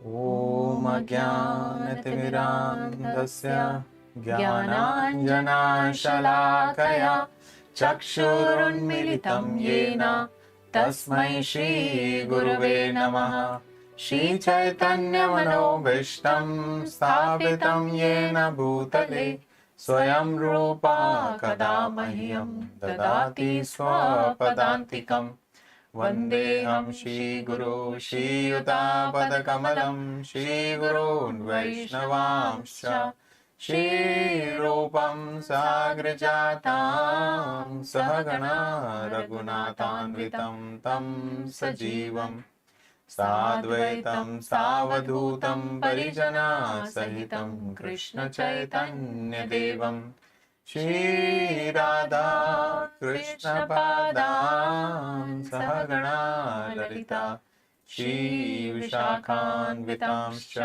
ॐ अज्ञानतिमिरान्धस्य ज्ञानाञ्जनशलाकया चक्षुरुन्मिलितं येन तस्मै श्रीगुरवे नमः। श्रीचैतन्यमनोभीष्टं स्थापितं येन भूतले स्वयं रूपा कदा मह्यं ददाति स्वपदान्तिकम्। वन्देऽहं श्रीगुरो श्रीयुतापदकमलं श्रीगुरून् वैष्णवांश्च श्रीरूपं साग्रजातां सहगणा रघुनाथान्वितं तं सजीवं साद्वैतं सावधूतं परिजनसहितं कृष्णचैतन्यदेवं श्रीराधा कृष्णपादां सहगणा ललिता श्रीविशाखान्वितांश्च।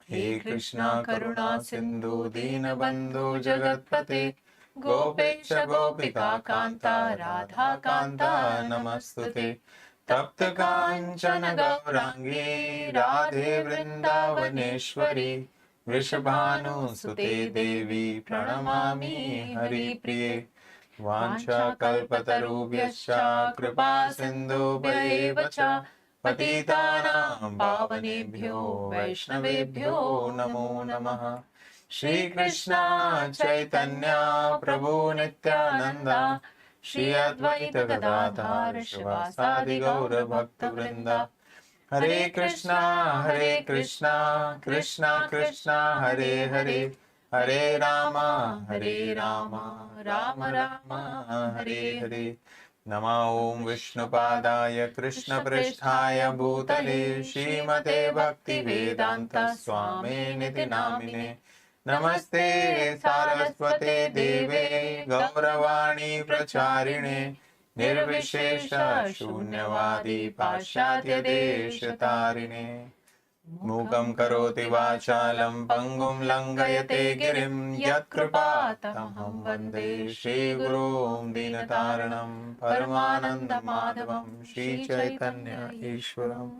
हे कृष्णा करुणा सिन्धु दीनबन्धो जगत्पते गोपेश गोपिका कान्ता राधा कान्ता नमस्तुते। तप्त काञ्चन गौराङ्गी राधे वृन्दावनेश्वरी वृषभानुसुते देवी प्रणमामि हरिप्रिये। वाञ्छाकल्पतरुभ्यश्च कृपा सिन्धुभ्यैव च पतितानां पावनेभ्यो वैष्णवेभ्यो नमो नमः। श्रीकृष्ण चैतन्य प्रभु नित्यानन्द श्री अद्वैत गदाधर शिवासादि गौर भक्तवृंद। हरे कृष्णा कृष्णा कृष्णा हरे हरे हरे राम राम राम हरे हरे। नमो ओं विष्णुपादाय कृष्णपृष्ठाय भूतले श्रीमते भक्तिवेदान्त स्वामिनिति नामिने। नमस्ते सारस्वते देवे गौरवाणी प्रचारिणे निर्विशेष शून्यवादी पाश्चात्य देशतारिणे। मूकं करोति वाचालं पंगुं लंघयते गिरिं यत्कृपातमहं वन्दे श्रीगुरुं दीनतारिणं परमानन्दमाधवं Sri Chaitanya ईश्वरम्।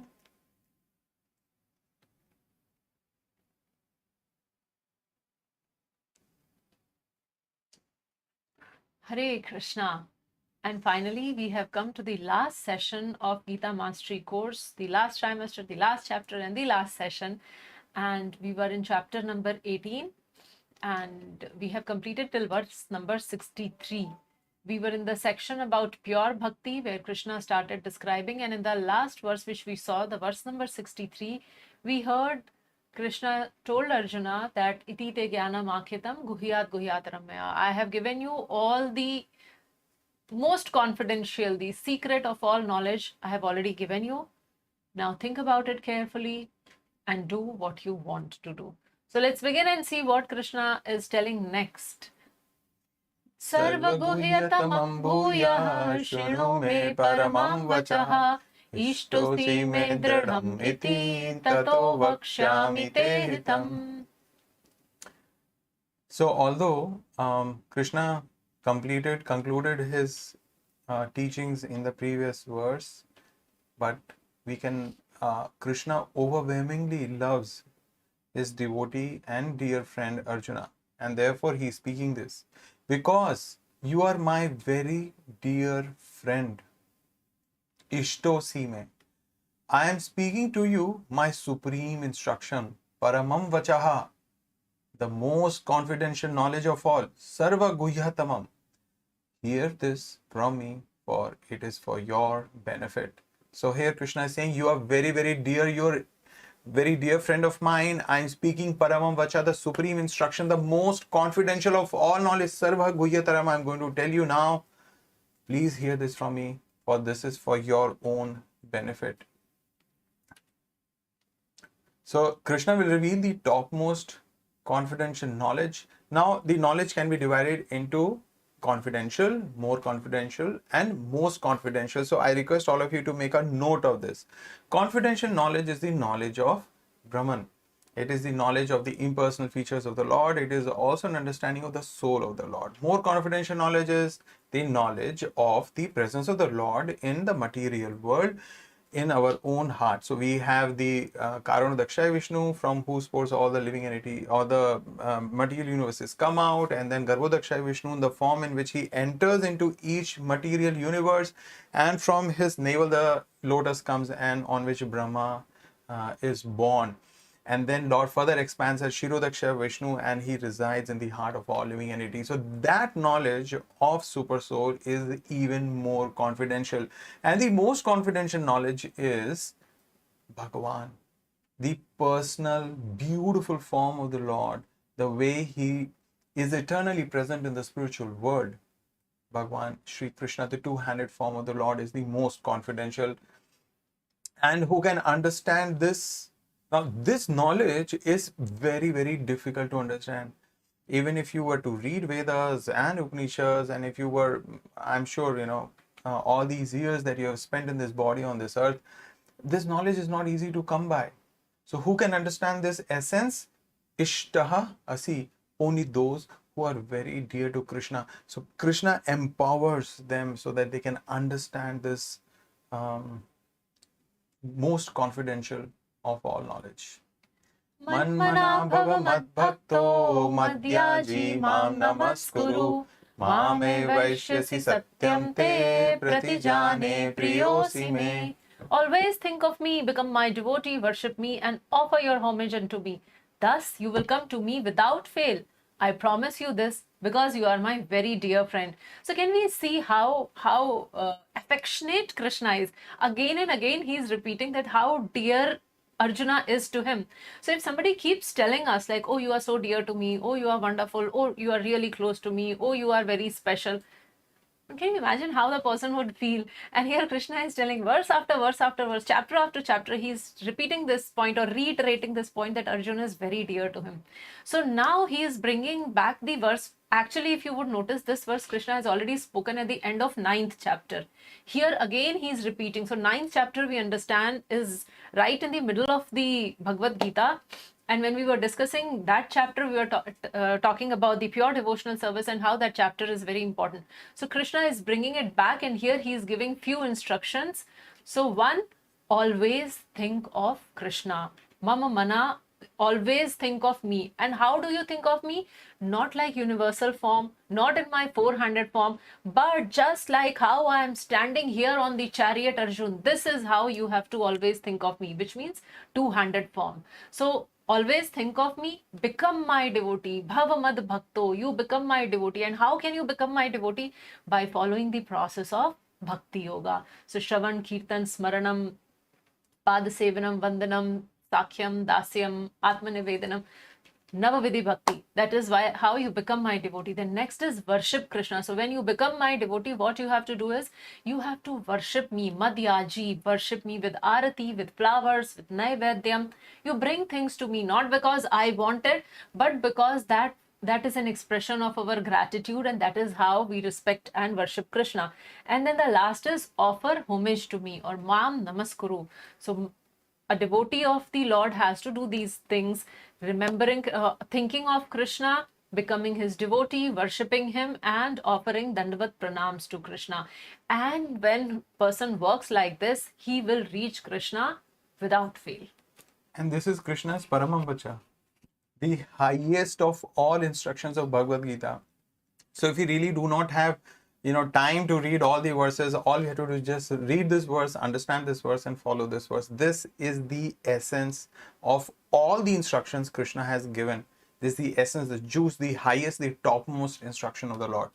Hare Krishna. And finally, we have come to the last session of Gita Mastery course, the last trimester, the last chapter and the last session. And we were in chapter number 18 and we have completed till verse number 63. We were in the section about pure bhakti where Krishna started describing, and in the last verse which we saw, the verse number 63, we heard Krishna told Arjuna that iti te jnanam akhitam guhyat guhyataram maya. I have given you all the most confidential, the secret of all knowledge I have already given you. Now think about it carefully and do what you want to do. So let's begin and see what Krishna is telling next. Sarva guhyatamam bhuyah shृणु me paramam vachah ishtosi me dridham iti tato vakshyami te hitam. So although Krishna concluded his teachings in the previous verse, but we can Krishna overwhelmingly loves his devotee and dear friend Arjuna, and therefore he is speaking this because you are my very dear friend. Ishto Sime. I am speaking to you my supreme instruction, Paramam Vachaha, the most confidential knowledge of all, Sarva Guhyatamam. Hear this from me, for it is for your benefit. So here Krishna is saying, you are very, very dear, you're very dear friend of mine. I am speaking Paramam Vacha, the supreme instruction, the most confidential of all knowledge, Sarva Guhyataram. I am going to tell you now. Please hear this from me, for this is for your own benefit. So Krishna will reveal the topmost confidential knowledge. Now the knowledge can be divided into confidential, more confidential and most confidential. So I request all of you to make a note of this. Confidential knowledge is the knowledge of Brahman. It is the knowledge of the impersonal features of the Lord. It is also an understanding of the soul of the Lord. More confidential knowledge is the knowledge of the presence of the Lord in the material world. in our own heart. So we have the Karana Dakshaya Vishnu, from whose pores all the living entity or the material universes come out, and then Garbhodakshaya Vishnu, the form in which he enters into each material universe, and from his navel the lotus comes, and on which Brahma is born. And then Lord further expands as Shirodakshaya Vishnu, and he resides in the heart of all living entities. So that knowledge of Super Soul is even more confidential. And the most confidential knowledge is Bhagavan, the personal, beautiful form of the Lord, the way he is eternally present in the spiritual world. Bhagavan, Sri Krishna, the two-handed form of the Lord, is the most confidential. And who can understand this? Now, this knowledge is very, very difficult to understand. Even if you were to read Vedas and Upanishads, and if you were, I'm sure, all these years that you have spent in this body on this earth, this knowledge is not easy to come by. So, who can understand this essence? Ishtaha asi, only those who are very dear to Krishna. So, Krishna empowers them so that they can understand this most confidential of all knowledge. Manmana bhava madbhakto madhyaji mam namaskuru mame vaishyasi satyam te pratijane priyosi me. Always think of me, become my devotee, worship me, and offer your homage unto me. Thus you will come to me without fail. I promise you this because you are my very dear friend. So can we see how affectionate Krishna is? Again and again he is repeating that how dear Arjuna is to him. So if somebody keeps telling us like, oh, you are so dear to me, oh, you are wonderful, oh, you are really close to me, oh, you are very special, can you imagine how the person would feel? And here Krishna is telling verse after verse after verse, chapter after chapter, he's repeating this point or reiterating this point that Arjuna is very dear to him. So now he is bringing back the verse. Actually, if you would notice, this verse Krishna has already spoken at the end of 9th chapter. Here again he is repeating. So 9th chapter, we understand, is right in the middle of the Bhagavad Gita. And when we were discussing that chapter, we were talking about the pure devotional service and how that chapter is very important. So Krishna is bringing it back, and here he is giving few instructions. So one, always think of Krishna. Mama mana, always think of me. And how do you think of me? Not like universal form, not in my 400 form, but just like how I am standing here on the chariot Arjun. This is how you have to always think of me, which means 200 form. So always think of me, become my devotee, bhavamad bhakto, you become my devotee. And how can you become my devotee? By following the process of bhakti yoga. So Shravan, Kirtan, Smaranam, Padasevanam, Vandanam, Sakhyam, Dasyam, Atmanivedanam, Navavidhi Bhakti. That is why how you become my devotee. Then next is worship Krishna. So when you become my devotee, what you have to do is you have to worship me, Madhyaji, worship me with arati, with flowers, with naivedyam. You bring things to me not because I want it, but because that is an expression of our gratitude, and that is how we respect and worship Krishna. And then the last is offer homage to me, or Mam Namaskuru. So a devotee of the Lord has to do these things, remembering, thinking of Krishna, becoming his devotee, worshipping him, and offering Dandavat pranams to Krishna. And when person works like this, he will reach Krishna without fail. And this is Krishna's Paramam Vacha, the highest of all instructions of Bhagavad Gita. So if you really do not have time to read all the verses, all you have to do is just read this verse, understand this verse, and follow this verse. This is the essence of all the instructions Krishna has given. This is the essence, the juice, the highest, the topmost instruction of the Lord.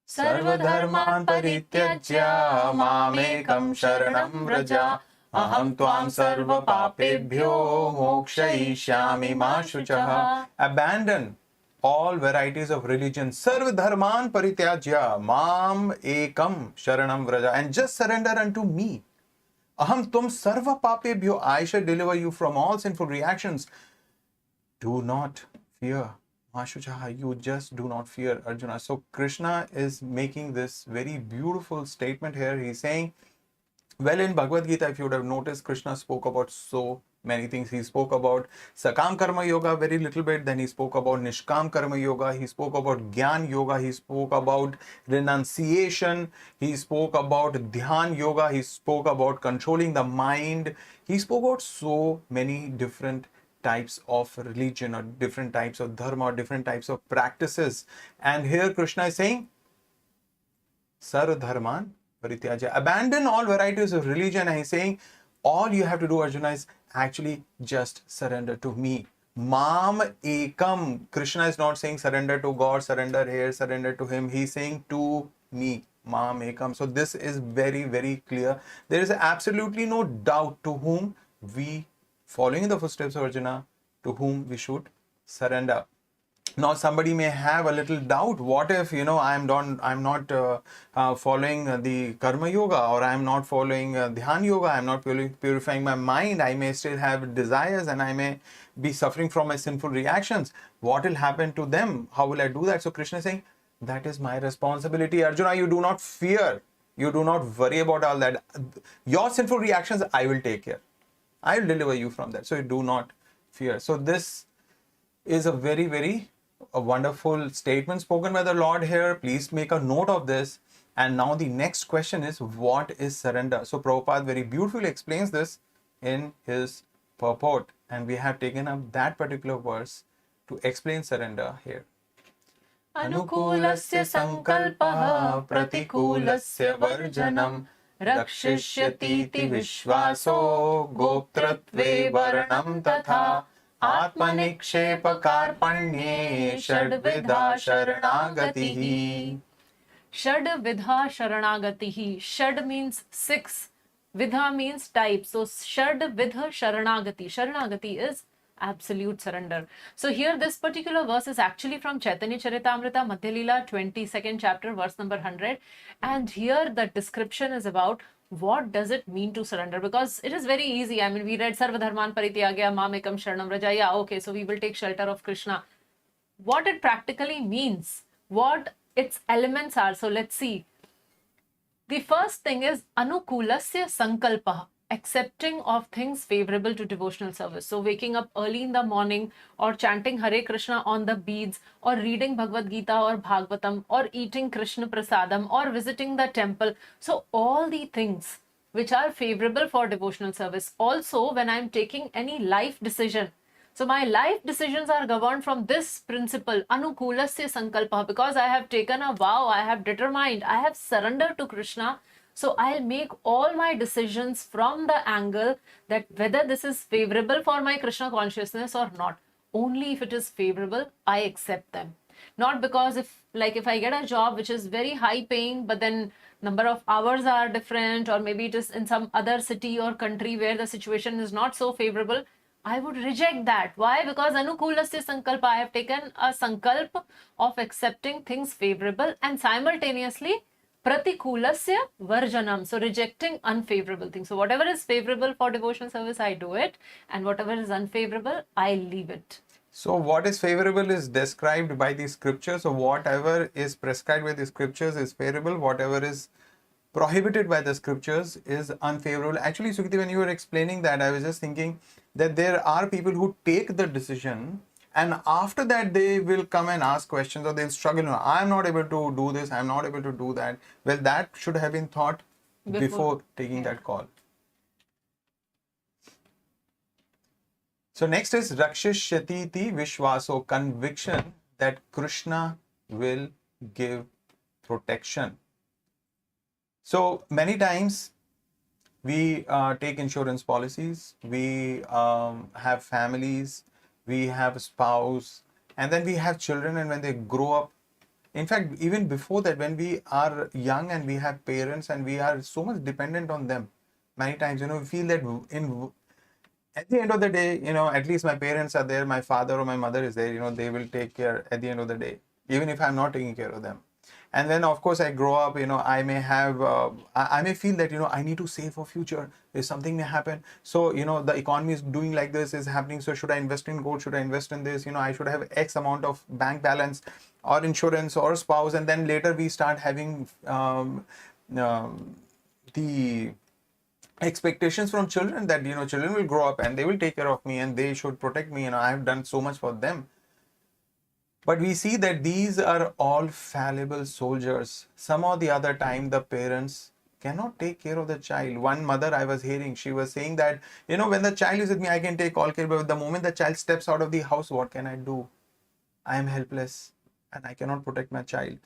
Sarvadharman parityajya mamekam sharanam vraja aham tvam sarva papebhyo mokshayishyami ma shuchaha. Abandon all varieties of religion. Sarva dharman parityajya mam ekam sharanam vraja, and just surrender unto me. Aham tvam sarva papebhyo, I shall deliver you from all sinful reactions. Do not fear. Mashuchaha, you just do not fear, Arjuna. So Krishna is making this very beautiful statement here. He's saying, well, in Bhagavad Gita, if you would have noticed, Krishna spoke about so many things. He spoke about Sakam Karma Yoga very little bit, then he spoke about Nishkam Karma Yoga, he spoke about Gyan Yoga, he spoke about renunciation, he spoke about Dhyan Yoga, he spoke about controlling the mind, he spoke about so many different types of religion or different types of dharma or different types of practices. And here Krishna is saying, Sarva Dharman Parityaja. Abandon all varieties of religion. And he's saying, all you have to do, Arjuna, is actually just surrender to me. Mam Ekam. Krishna is not saying surrender to God, surrender here, surrender to him. He's saying to me. Mam Ekam. So this is very, very clear. There is absolutely no doubt to whom we, following in the footsteps of Arjuna, to whom we should surrender. Now somebody may have a little doubt, what if I'm not following the karma yoga, or I'm not following dhyan yoga, I'm not purifying my mind, I may still have desires and I may be suffering from my sinful reactions. What will happen to them? How will I do that? So Krishna is saying, that is my responsibility. Arjuna, you do not fear, you do not worry about all that. Your sinful reactions, I will take care, I will deliver you from that, so you do not fear. So this is a very, very wonderful statement spoken by the Lord here. Please make a note of this. And now the next question is, what is surrender? So Prabhupada very beautifully explains this in his purport, and we have taken up that particular verse to explain surrender here. Anukulasya sankalpah pratikulasya varjanam rakshishyatiti vishvaso goptratve varanam tatha Atmanikshepakarpanye Shadvidha Sharanagatihi. Shadvidha Sharanagatihi. Shad means 6. Vidha means type. So Shadvidha Sharanagati. Sharanagati is absolute surrender. So here this particular verse is actually from Chaitanya Charitamrita Madhya Leela 22nd chapter verse number 100. And here the description is about what does it mean to surrender, because it is very easy. I mean, we read Sarva Dharman Parityagya Mam Ekam Sharanam Vraja. Yeah, okay, so we will take shelter of Krishna. What it practically means, what its elements are. So let's see. The first thing is Anukulasya Sankalpa, accepting of things favorable to devotional service. So waking up early in the morning, or chanting Hare Krishna on the beads, or reading Bhagavad Gita or Bhagavatam, or eating Krishna Prasadam, or visiting the temple. So all the things which are favorable for devotional service. Also, when I'm taking any life decision, so my life decisions are governed from this principle, Anukulasya Sankalpa, because I have taken a vow, I have determined, I have surrendered to Krishna. So I'll make all my decisions from the angle that whether this is favorable for my Krishna consciousness or not. Only if it is favorable, I accept them. Not because if I get a job which is very high paying, but then number of hours are different, or maybe it is in some other city or country where the situation is not so favorable, I would reject that. Why? Because Anukulasya Sankalpa, I have taken a Sankalp of accepting things favorable, and simultaneously Pratikulasya Varjanam, so rejecting unfavorable things. So whatever is favorable for devotional service, I do it, and whatever is unfavorable, I leave it. So what is favorable is described by the scriptures. So whatever is prescribed by the scriptures is favorable. Whatever is prohibited by the scriptures is unfavorable. Actually, Sukiti, when you were explaining that, I was just thinking that there are people who take the decision, and after that they will come and ask questions, or they'll struggle. No, I'm not able to do this, I'm not able to do that. Well, that should have been thought before taking that call. So next is Rakshishyatiti Vishwaso, conviction that Krishna will give protection. So many times we take insurance policies, we have families, we have a spouse, and then we have children, and when they grow up, in fact, even before that, when we are young and we have parents and we are so much dependent on them, many times, we feel that at the end of the day, at least my parents are there, my father or my mother is there, they will take care at the end of the day, even if I'm not taking care of them. And then, of course, I grow up, I may have, I may feel that, I need to save for future. If something may happen. So, the economy is doing like this, is happening. So should I invest in gold? Should I invest in this? I should have X amount of bank balance or insurance or spouse. And then later we start having the expectations from children that, children will grow up and they will take care of me and they should protect me. I have done so much for them. But we see that these are all fallible soldiers. Some or the other time, the parents cannot take care of the child. One mother I was hearing, she was saying that, when the child is with me, I can take all care. But the moment the child steps out of the house, what can I do? I am helpless and I cannot protect my child.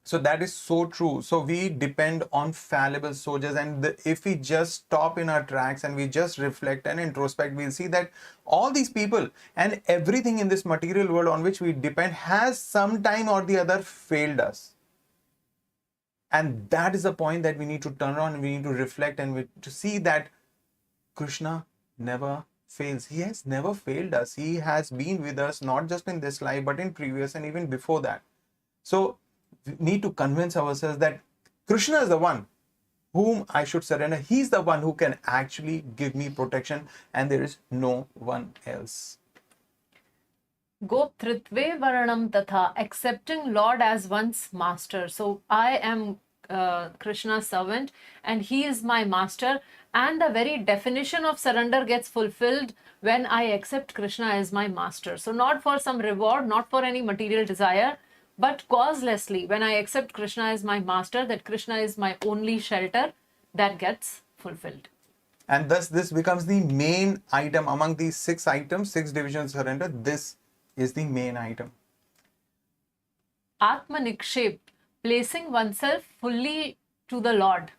So that is so true. So we depend on fallible soldiers, and if we just stop in our tracks and we just reflect and introspect, we'll see that all these people and everything in this material world on which we depend has some time or the other failed us. And that is the point that we need to turn on, and we need to reflect and to see that Krishna never fails. He has never failed us. He has been with us not just in this life but in previous and even before that. So we need to convince ourselves that Krishna is the one whom I should surrender. He's the one who can actually give me protection, and there is no one else. Goptritve Varanam Tatha, accepting Lord as one's master. So I am Krishna's servant and he is my master, and the very definition of surrender gets fulfilled when I accept Krishna as my master. So not for some reward, not for any material desire, but causelessly, when I accept Krishna as my master, that Krishna is my only shelter, that gets fulfilled. And thus this becomes the main item among these 6 items, 6 divisions of surrender. This is the main item. Atmanikshep, placing oneself fully to the Lord.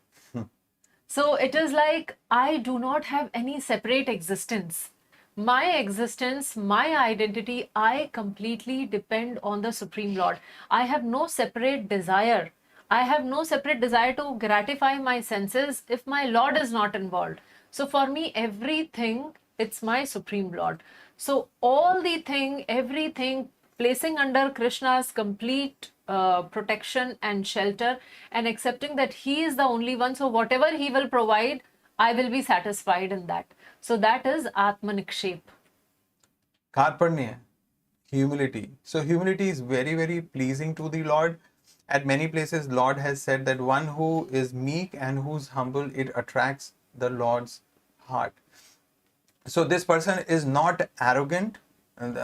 So it is like I do not have any separate existence. My existence, my identity, I completely depend on the Supreme Lord. I have no separate desire. I have no separate desire to gratify my senses if my Lord is not involved. So for me, everything, it's my Supreme Lord. So everything, placing under Krishna's complete protection and shelter, and accepting that he is the only one. So whatever he will provide, I will be satisfied in that. So that is Atmanikshep. Karparnya, humility. So humility is very, very pleasing to the Lord. At many places, Lord has said that one who is meek and who's humble, it attracts the Lord's heart. So this person is not arrogant. And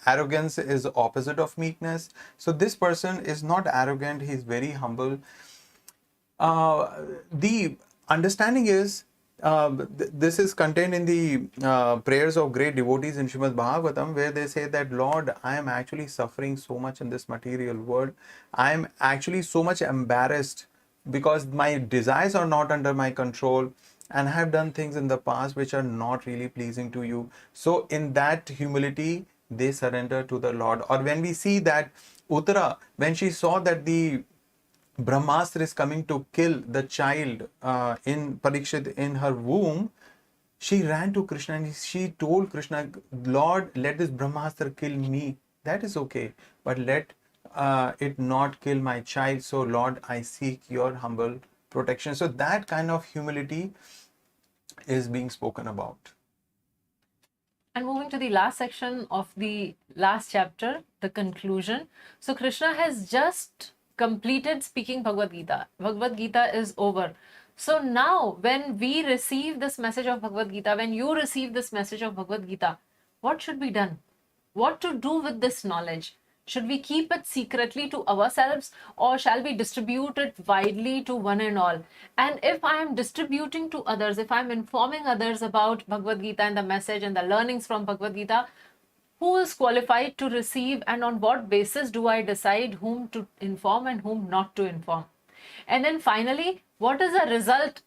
arrogance is the opposite of meekness. So this person is not arrogant. He's very humble. The understanding is, this is contained in the prayers of great devotees in Srimad Bhagavatam, where they say that, Lord, I am actually suffering so much in this material world. I am actually so much embarrassed because my desires are not under my control, and I have done things in the past which are not really pleasing to you. So in that humility, they surrender to the Lord. Or when we see that Uttara, when she saw that the Brahmastra is coming to kill the child in Parikshit in her womb, she ran to Krishna and she told Krishna, Lord, let this Brahmastra kill me. That is okay, but let it not kill my child. So Lord, I seek your humble protection. So that kind of humility is being spoken about. And moving to the last section of the last chapter, the conclusion. So Krishna has just completed speaking Bhagavad Gita. Bhagavad Gita is over. So now when we receive this message of Bhagavad Gita, when you receive this message of Bhagavad Gita, what should be done? What to do with this knowledge? Should we keep it secretly to ourselves, or shall we distribute it widely to one and all? And if I am distributing to others, if I am informing others about Bhagavad Gita and the message and the learnings from Bhagavad Gita, who is qualified to receive, and on what basis do I decide whom to inform and whom not to inform? And then finally, what is the result?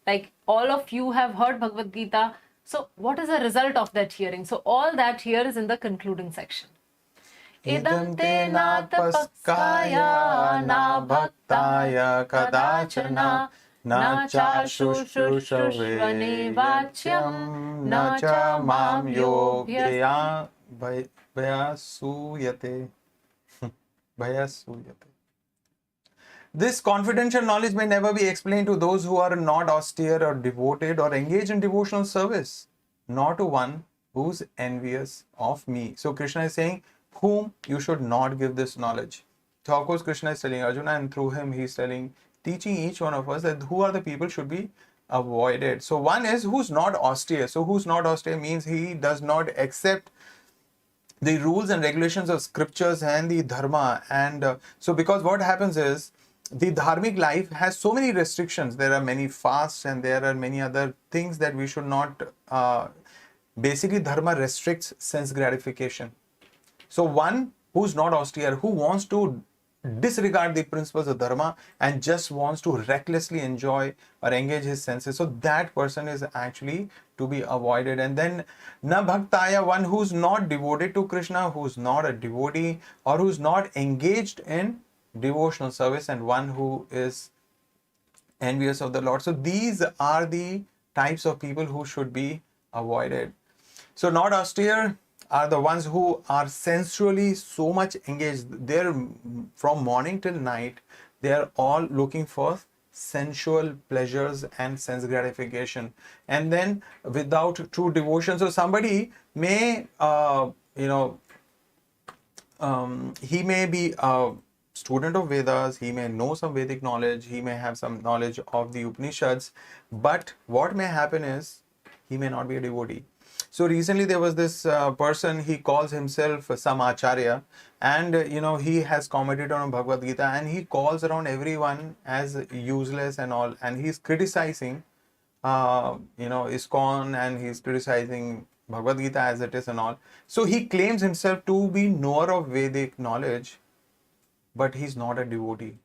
Like, all of you have heard Bhagavad Gita. So what is the result of that hearing? So all that here is in the concluding section. Idam te na tapaskaya na bhaktaya kadachana na cha shushrushavane vachyam na cha mam yogya Bhayasuyate. This confidential knowledge may never be explained to those who are not austere or devoted or engaged in devotional service, nor to one who's envious of me. So Krishna is saying, whom you should not give this knowledge. So of course Krishna is telling Arjuna, and through him he is teaching each one of us that who are the people should be avoided. So one is who's not austere. So who's not austere means he does not accept the rules and regulations of scriptures and the dharma. And so because what happens is the dharmic life has so many restrictions. There are many fasts and there are many other things that we should not basically dharma restricts sense gratification. So one who's not austere, who wants to disregard the principles of dharma and just wants to recklessly enjoy or engage his senses, so that person is actually to be avoided. And then na bhaktaya, one who's not devoted to Krishna, who's not a devotee or who's not engaged in devotional service, and one who is envious of the Lord. So these are the types of people who should be avoided. So not austere are the ones who are sensually so much engaged. They're from morning till night, they are all looking for sensual pleasures and sense gratification, and then without true devotion. So somebody may he may be a student of Vedas, he may know some Vedic knowledge, he may have some knowledge of the Upanishads, but what may happen is he may not be a devotee. So recently there was this person, he calls himself some acharya, and he has commented on Bhagavad Gita, and he calls around everyone as useless and all, and he's criticizing iskcon, and he's criticizing Bhagavad Gita as it is and all. So he claims himself to be knower of Vedic knowledge, but he's not a devotee.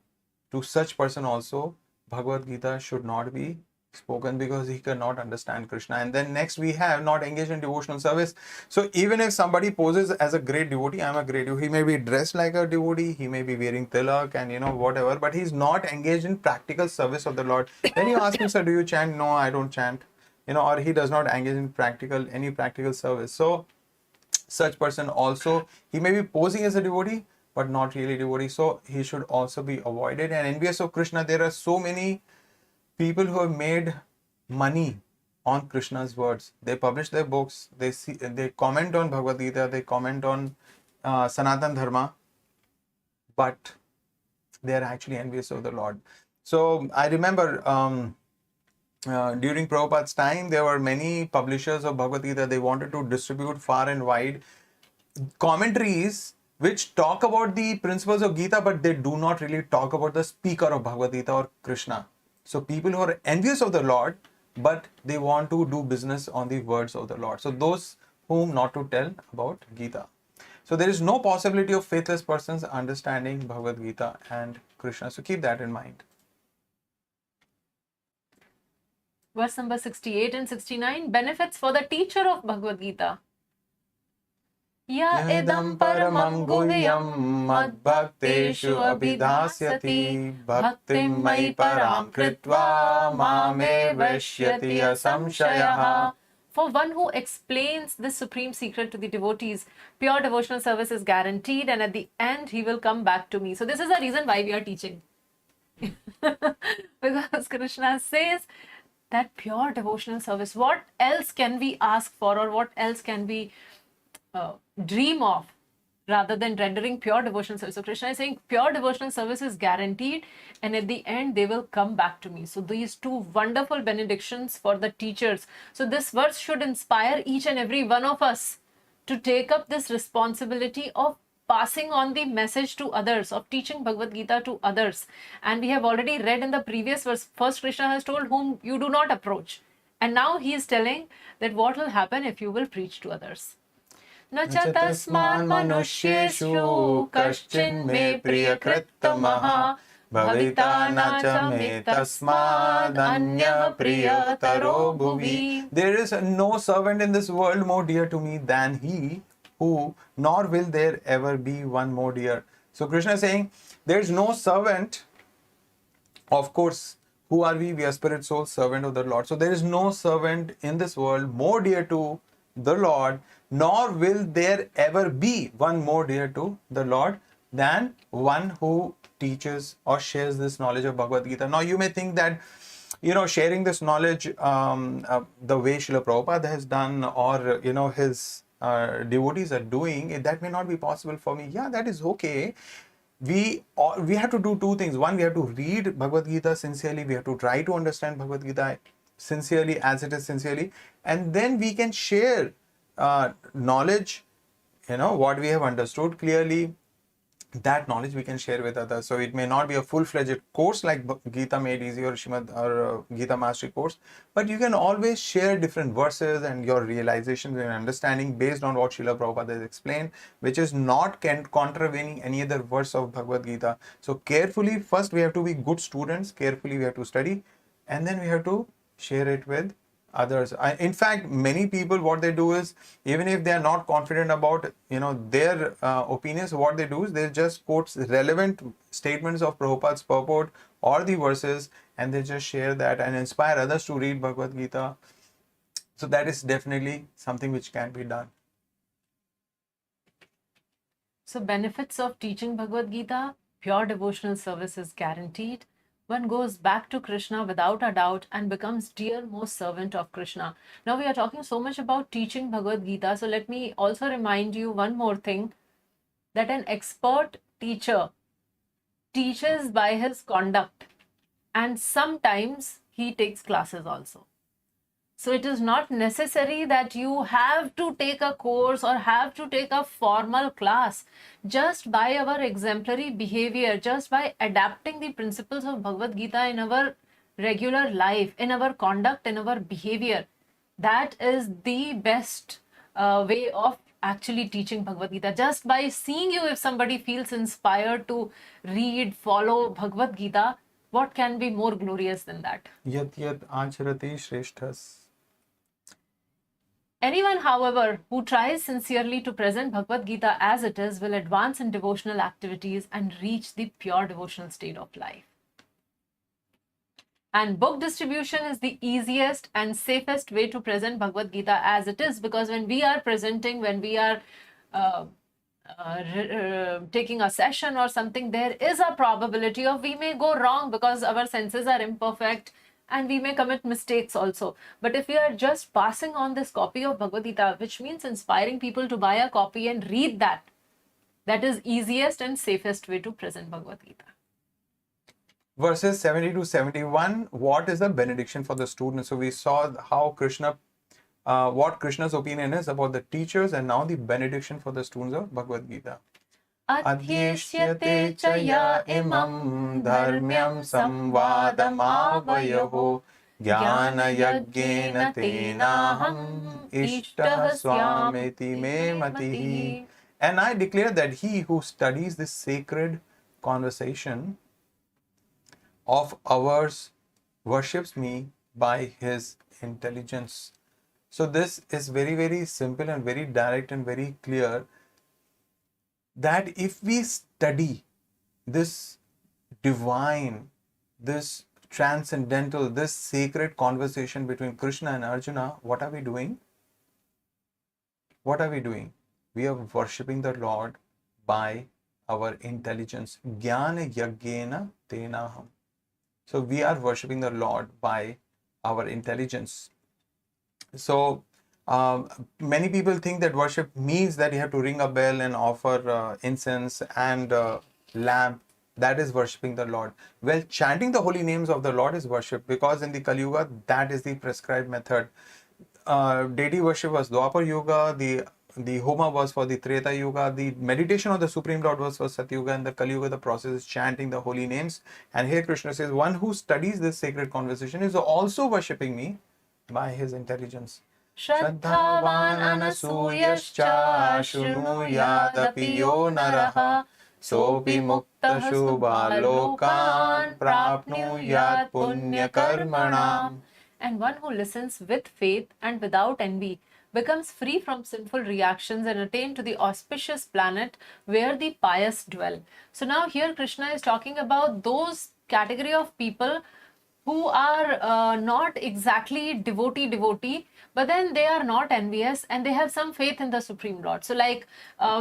To such person also, Bhagavad Gita should not be spoken, because he cannot understand Krishna. And then next we have not engaged in devotional service. So even if somebody poses as a great devotee, I'm a great devotee, he may be dressed like a devotee, he may be wearing tilak and whatever, but he's not engaged in practical service of the Lord. Then you ask him, sir, do you chant? No, I don't chant. Or he does not engage in any practical service. So such person also, he may be posing as a devotee, but not really devotee. So he should also be avoided. And envious of Krishna, there are so many people who have made money on Krishna's words. They publish their books, they comment on Bhagavad Gita, they comment on Sanatan Dharma, but they are actually envious of the Lord. So I remember during Prabhupada's time, there were many publishers of Bhagavad Gita. They wanted to distribute far and wide commentaries which talk about the principles of Gita, but they do not really talk about the speaker of Bhagavad Gita or Krishna. So people who are envious of the Lord, but they want to do business on the words of the Lord. So those whom not to tell about Gita. So there is no possibility of faithless persons understanding Bhagavad Gita and Krishna. So keep that in mind. Verse number 68 and 69, benefits for the teacher of Bhagavad Gita. Ya idam paramam guhyam madbhakteshu abhidhasyati bhaktim mai param kritva mame vashyati asamshayaha. For one who explains this supreme secret to the devotees, pure devotional service is guaranteed, and at the end he will come back to me. So this is the reason why we are teaching. Because Krishna says that pure devotional service, what else can we ask for, or what else can we dream of, rather than rendering pure devotional service? So Krishna is saying pure devotional service is guaranteed, and at the end they will come back to me. So these two wonderful benedictions for the teachers. So this verse should inspire each and every one of us to take up this responsibility of passing on the message to others, of teaching Bhagavad Gita to others. And we have already read in the previous verse, first Krishna has told whom you do not approach, and now he is telling that what will happen if you will preach to others. न च तस्मान् मनुष्येषु कश्चिन् मे प्रियकृत्तमः भविता न च मे तस्माद् अन्यः प्रियतरो भुवि. There is no servant in this world more dear to me than he who, nor will there ever be one more dear. So Krishna is saying there is no servant. Of course, who are we? We are spirit soul, servant of the Lord. So there is no servant in this world more dear to the Lord, nor will there ever be one more dear to the Lord than one who teaches or shares this knowledge of Bhagavad Gita. Now you may think that sharing this knowledge the way Srila Prabhupada has done, or his devotees are doing, that may not be possible for me. Yeah, that is okay. We have to do two things. One, we have to read Bhagavad Gita sincerely. We have to try to understand Bhagavad Gita sincerely as it is sincerely, and then we can share knowledge, what we have understood clearly. That knowledge we can share with others. So it may not be a full-fledged course like Gita Made Easy or Shrimad or Gita Mastery course, but you can always share different verses and your realizations and understanding based on what Srila Prabhupada has explained, which is not contravening any other verse of Bhagavad Gita. So carefully, first we have to be good students, carefully we have to study, and then we have to share it with others. In fact, many people, what they do is, even if they are not confident about their opinions, what they do is they just quote relevant statements of Prabhupada's purport or the verses, and they just share that and inspire others to read Bhagavad Gita. So that is definitely something which can be done. So benefits of teaching Bhagavad Gita: pure devotional service is guaranteed. One goes back to Krishna without a doubt and becomes dearmost servant of Krishna. Now we are talking so much about teaching Bhagavad Gita, so let me also remind you one more thing, that an expert teacher teaches by his conduct, and sometimes he takes classes also. So it is not necessary that you have to take a course or have to take a formal class. Just by our exemplary behavior, just by adapting the principles of Bhagavad Gita in our regular life, in our conduct, in our behavior, that is the best way of actually teaching Bhagavad Gita. Just by seeing you, if somebody feels inspired to read, follow Bhagavad Gita, what can be more glorious than that? Yat yat acharati shreshthas. Anyone, however, who tries sincerely to present Bhagavad Gita as it is will advance in devotional activities and reach the pure devotional state of life. And book distribution is the easiest and safest way to present Bhagavad Gita as it is, because when we are presenting, when we are taking a session or something, there is a probability of we may go wrong because our senses are imperfect and we may commit mistakes also. But if we are just passing on this copy of Bhagavad Gita, which means inspiring people to buy a copy and read that, that is easiest and safest way to present Bhagavad Gita. Verses 70 to 71, what is the benediction for the student? So we saw how what Krishna's opinion is about the teachers, and now the benediction for the students of Bhagavad Gita. Adhyeshyate chaya imam dharmyam samvadamavayaho jnana yagyena tenaham ishtah swameti me matihi. And I declare that he who studies this sacred conversation of ours worships me by his intelligence. So this is very, very simple and very direct and very clear, that if we study this divine, this transcendental, this sacred conversation between Krishna and Arjuna, what are we doing? What are we doing? We are worshipping the Lord by our intelligence. Jnana yagyena tenaham. So we are worshipping the Lord by our intelligence. So many people think that worship means that you have to ring a bell and offer incense and lamp. That is worshipping the Lord. Well, chanting the holy names of the Lord is worship, because in the Kali Yuga, that is the prescribed method. Deity worship was Dwapar Yuga, the Homa was for the Treta Yuga, the meditation of the Supreme Lord was for Satya Yuga, and the Kali Yuga, the process is chanting the holy names. And here Krishna says, one who studies this sacred conversation is also worshipping me by his intelligence. Shraddhavan anasuyascha shrunuyadapi yo naraha sopi mukta shubha lokan prapnuyat punya karmanam. And one who listens with faith and without envy becomes free from sinful reactions and attain to the auspicious planet where the pious dwell. So now here Krishna is talking about those category of people who are not exactly devotee, but then they are not envious and they have some faith in the Supreme Lord. So like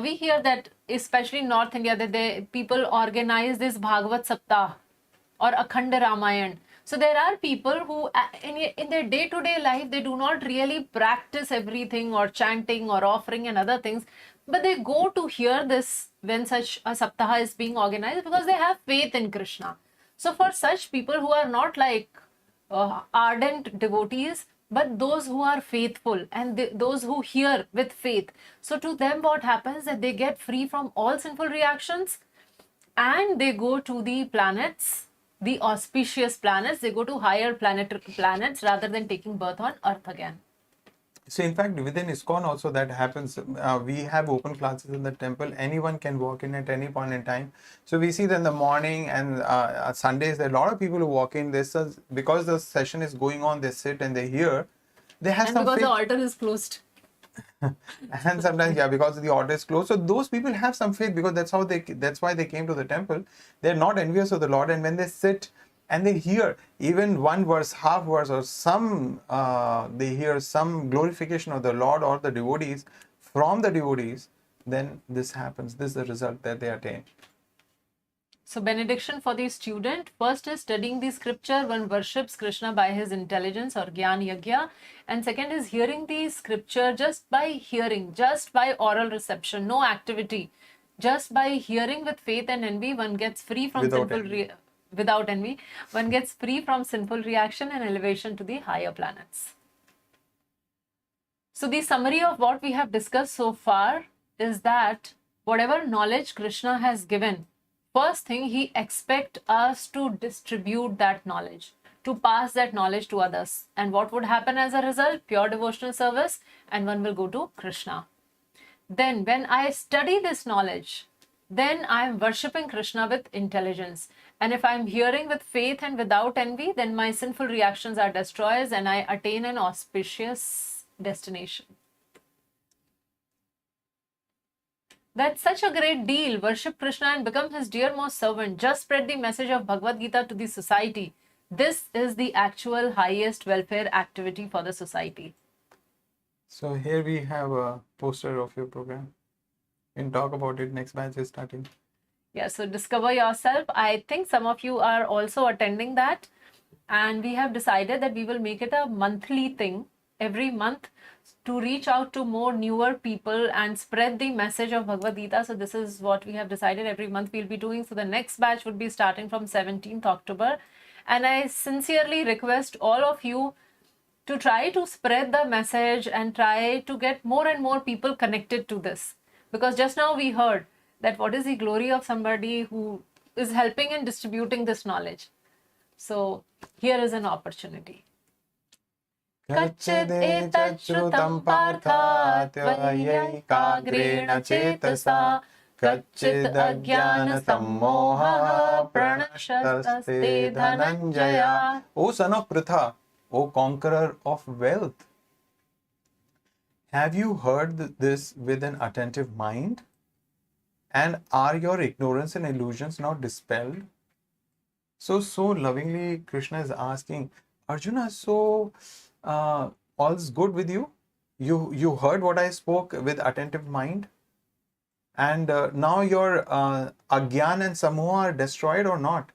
we hear that, especially in North India, that people organize this Bhagavat Saptah or Akhand Ramayan. So there are people who in their day-to-day life, they do not really practice everything or chanting or offering and other things, but they go to hear this when such a Saptaha is being organized because they have faith in Krishna. So for such people who are not like ardent devotees, but those who are faithful and those who hear with faith. So to them, what happens that they get free from all sinful reactions, and they go to the planets, the auspicious planets. They go to higher planets rather than taking birth on Earth again. So in fact, within iskcon also that happens. We have open classes in the temple. Anyone can walk in at any point in time. So we see that in the morning and Sundays, there are a lot of people who walk in. This is because the session is going on. They sit and they hear. They have And some because faith. the altar is closed. And sometimes, yeah, because the order is closed. So those people have some faith because that's why they came to the temple. They're not envious of the Lord, and when they sit and they hear even one verse, half verse, or some they hear some glorification of the Lord or the devotees from the devotees, then this happens. This is the result that they attain. So benediction for the student. First is studying the scripture. One worships Krishna by his intelligence or Gyan Yagya. And second is hearing the scripture just by hearing, just by oral reception, no activity. Just by hearing with faith and envy, one gets free from without envy, one gets free from sinful reaction and elevation to the higher planets. So the summary of what we have discussed so far is that whatever knowledge Krishna has given, first thing, he expects us to distribute that knowledge, to pass that knowledge to others. And what would happen as a result? Pure devotional service, and one will go to Krishna. Then when I study this knowledge, then I am worshipping Krishna with intelligence. And if I am hearing with faith and without envy, then my sinful reactions are destroyed and I attain an auspicious destination. That's such a great deal. Worship Krishna and become his dearmost servant. Just spread the message of Bhagavad Gita to the society. This is the actual highest welfare activity for the society. So here we have a poster of your program. And talk about it. Next batch is starting. Yeah, so discover yourself. I think some of you are also attending that. And we have decided that we will make it a monthly thing every month to reach out to more newer people and spread the message of Bhagavad Gita. So this is what we have decided every month we'll be doing. So the next batch would be starting from 17th October. And I sincerely request all of you to try to spread the message and try to get more and more people connected to this. Because just now we heard that what is the glory of somebody who is helping and distributing this knowledge. So here is an opportunity. Kachchid etachrutam partha tvayaiकाग्रेण चेतसा कच्चिद अज्ञान सम्मोहः प्रणश्यस्ते Dhananjaya. O son of Pritha, O conqueror of wealth, have you heard this with an attentive mind? And are your ignorance and illusions now dispelled? So lovingly Krishna is asking, Arjuna, so all's good with you? You heard what I spoke with attentive mind? And now your agyan and samoha are destroyed or not?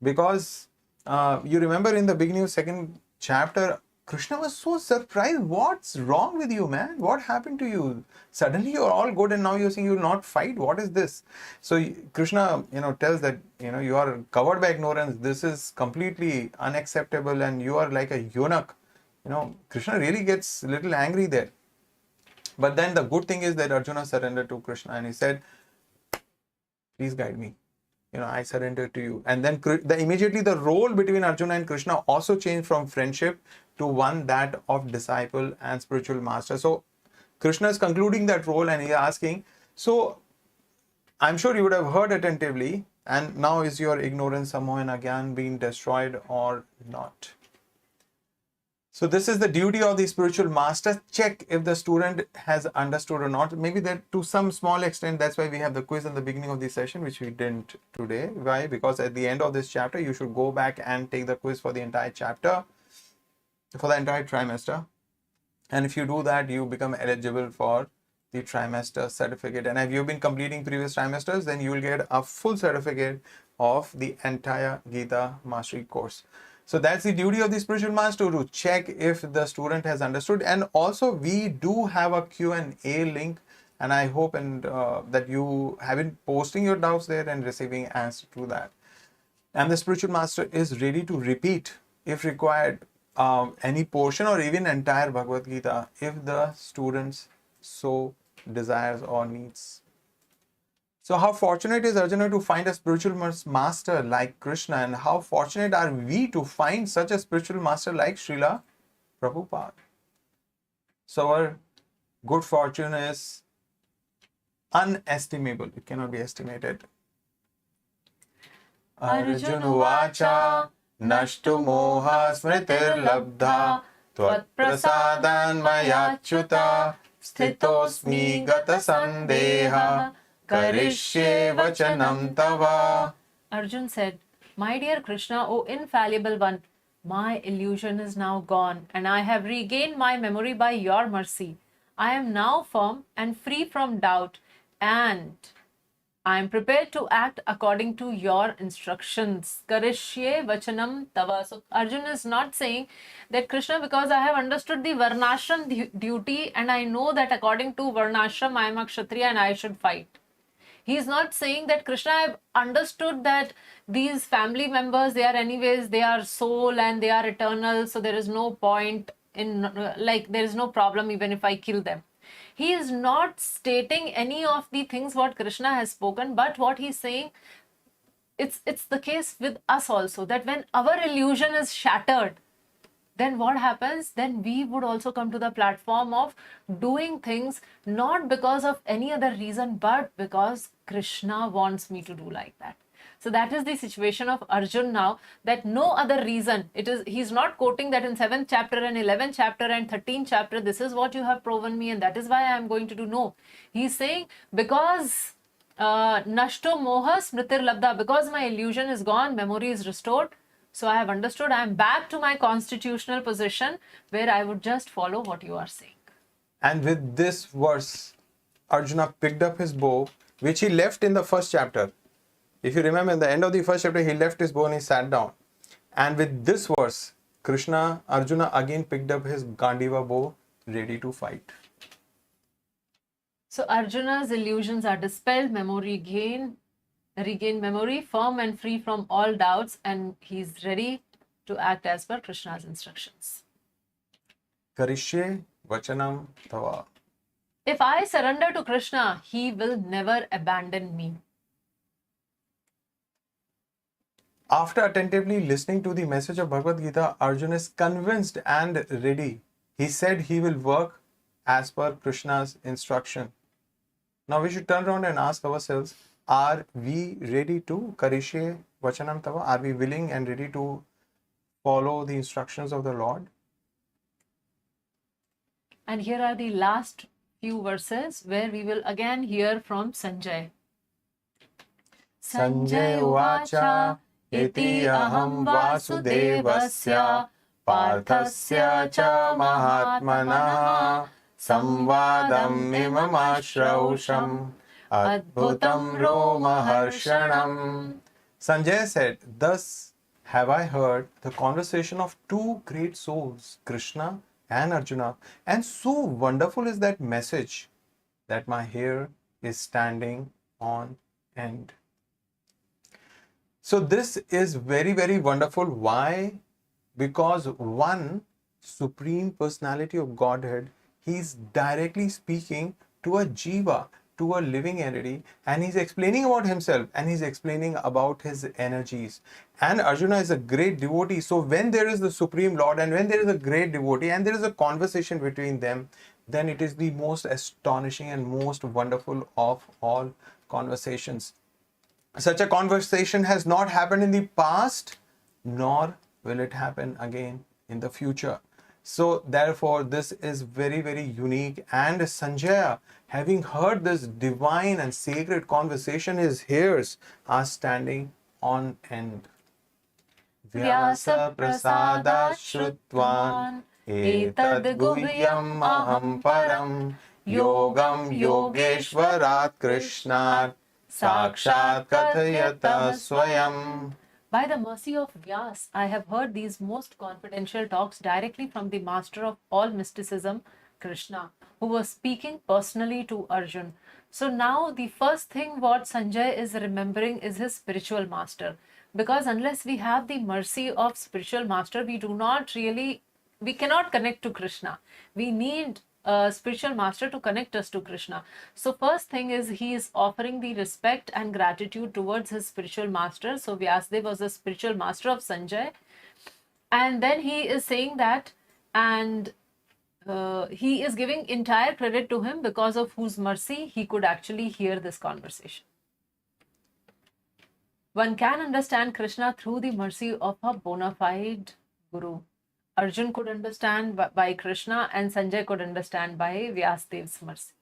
Because you remember in the beginning of second chapter, Krishna was so surprised. What's wrong with you, man? What happened to you? Suddenly you're all good and now you're saying you'll not fight. What is this? So Krishna, tells that, you are covered by ignorance. This is completely unacceptable and you are like a eunuch. Krishna really gets a little angry there. But then the good thing is that Arjuna surrendered to Krishna and he said, please guide me. I surrender to you. And then immediately the role between Arjuna and Krishna also changed from friendship to one that of disciple and spiritual master. So Krishna is concluding that role and he is asking, so I'm sure you would have heard attentively, and now is your ignorance, samoha and agyan being destroyed or not? So this is the duty of the spiritual master. Check if the student has understood or not. Maybe that to some small extent, that's why we have the quiz in the beginning of the session, which we didn't today. Why? Because at the end of this chapter, you should go back and take the quiz for the entire chapter, for the entire trimester. And if you do that, you become eligible for the trimester certificate. And if you've been completing previous trimesters, then you will get a full certificate of the entire Gita mastery course. So that's the duty of the spiritual master, to check if the student has understood. And also we do have a Q&A link, and I hope that you have been posting your doubts there and receiving answer to that. And the spiritual master is ready to repeat if required, any portion or even entire Bhagavad Gita, if the students so desires or needs. So how fortunate is Arjuna to find a spiritual master like Krishna, and how fortunate are we to find such a spiritual master like Srila Prabhupada. So our good fortune is unestimable. It cannot be estimated. Arjunuvacha nashtu moha smritirlabdha tvat prasadan mayachyuta sthitosmi gata sandeha karishye vachanam tava. Arjun said, "My dear Krishna, O infallible one, my illusion is now gone, and I have regained my memory by your mercy. I am now firm and free from doubt, and I am prepared to act according to your instructions. Karishye vachanam tava." So Arjun is not saying that Krishna, because I have understood the varnashram duty and I know that according to varnashram I am a kshatriya and I should fight. He is not saying that Krishna, I've understood that these family members, they are soul and they are eternal. So there is no point in, there is no problem even if I kill them. He is not stating any of the things what Krishna has spoken, but what he's saying, it's the case with us also, that when our illusion is shattered, then what happens? Then we would also come to the platform of doing things not because of any other reason, but because Krishna wants me to do like that. So that is the situation of Arjun now, that no other reason. He's not quoting that in 7th chapter and 11th chapter and 13th chapter, this is what you have proven me and that is why I am going to do. No. He's saying, because nashto moha smritir labdha, because my illusion is gone, memory is restored. So I have understood, I am back to my constitutional position where I would just follow what you are saying. And with this verse, Arjuna picked up his bow, which he left in the first chapter. If you remember, in the end of the first chapter, he left his bow and he sat down. And with this verse, Arjuna again picked up his Gandiva bow, ready to fight. So Arjuna's illusions are dispelled, regain memory, firm and free from all doubts, and he's ready to act as per Krishna's instructions. Karishye vachanam tava. If I surrender to Krishna, he will never abandon me. After attentively listening to the message of Bhagavad Gita, Arjuna is convinced and ready. He said he will work as per Krishna's instruction. Now we should turn around and ask ourselves, are we ready to Karishye vachanam tava? Are we willing and ready to follow the instructions of the Lord? And here are the last few verses where we will again hear from Sanjay. Sanjay uvacha iti aham vasudevasya parthasya cha mahatmanah samvadam imamashrawsham adbhutam romaharshanam. Sanjay said, "Thus have I heard the conversation of two great souls, Krishna and Arjuna, and so wonderful is that message that my hair is standing on end." So this is very, very wonderful. Why? Because one Supreme Personality of Godhead, he's directly speaking to a jiva, to a living entity, and he's explaining about himself and he's explaining about his energies. And Arjuna is a great devotee. So when there is the Supreme Lord and when there is a great devotee and there is a conversation between them, then it is the most astonishing and most wonderful of all conversations. Such a conversation has not happened in the past, nor will it happen again in the future. So therefore, this is very, very unique. And Sanjaya, having heard this divine and sacred conversation, his hairs are standing on end. Vyasa prasada shrutvan etad guhyam aham param yogam yogeshwarat krishnat sakshat kathayata swayam. By the mercy of Vyas, I have heard these most confidential talks directly from the master of all mysticism, Krishna, who was speaking personally to Arjun. So now the first thing what Sanjay is remembering is his spiritual master. Because unless we have the mercy of spiritual master, we cannot connect to Krishna. We need a spiritual master to connect us to Krishna. So first thing is, he is offering the respect and gratitude towards his spiritual master. So Vyasdev was the spiritual master of Sanjay. And then he is saying that, and he is giving entire credit to him, because of whose mercy he could actually hear this conversation. One can understand Krishna through the mercy of a bona fide guru. Arjun could understand by Krishna, and Sanjay could understand by Vyasdev's mercy.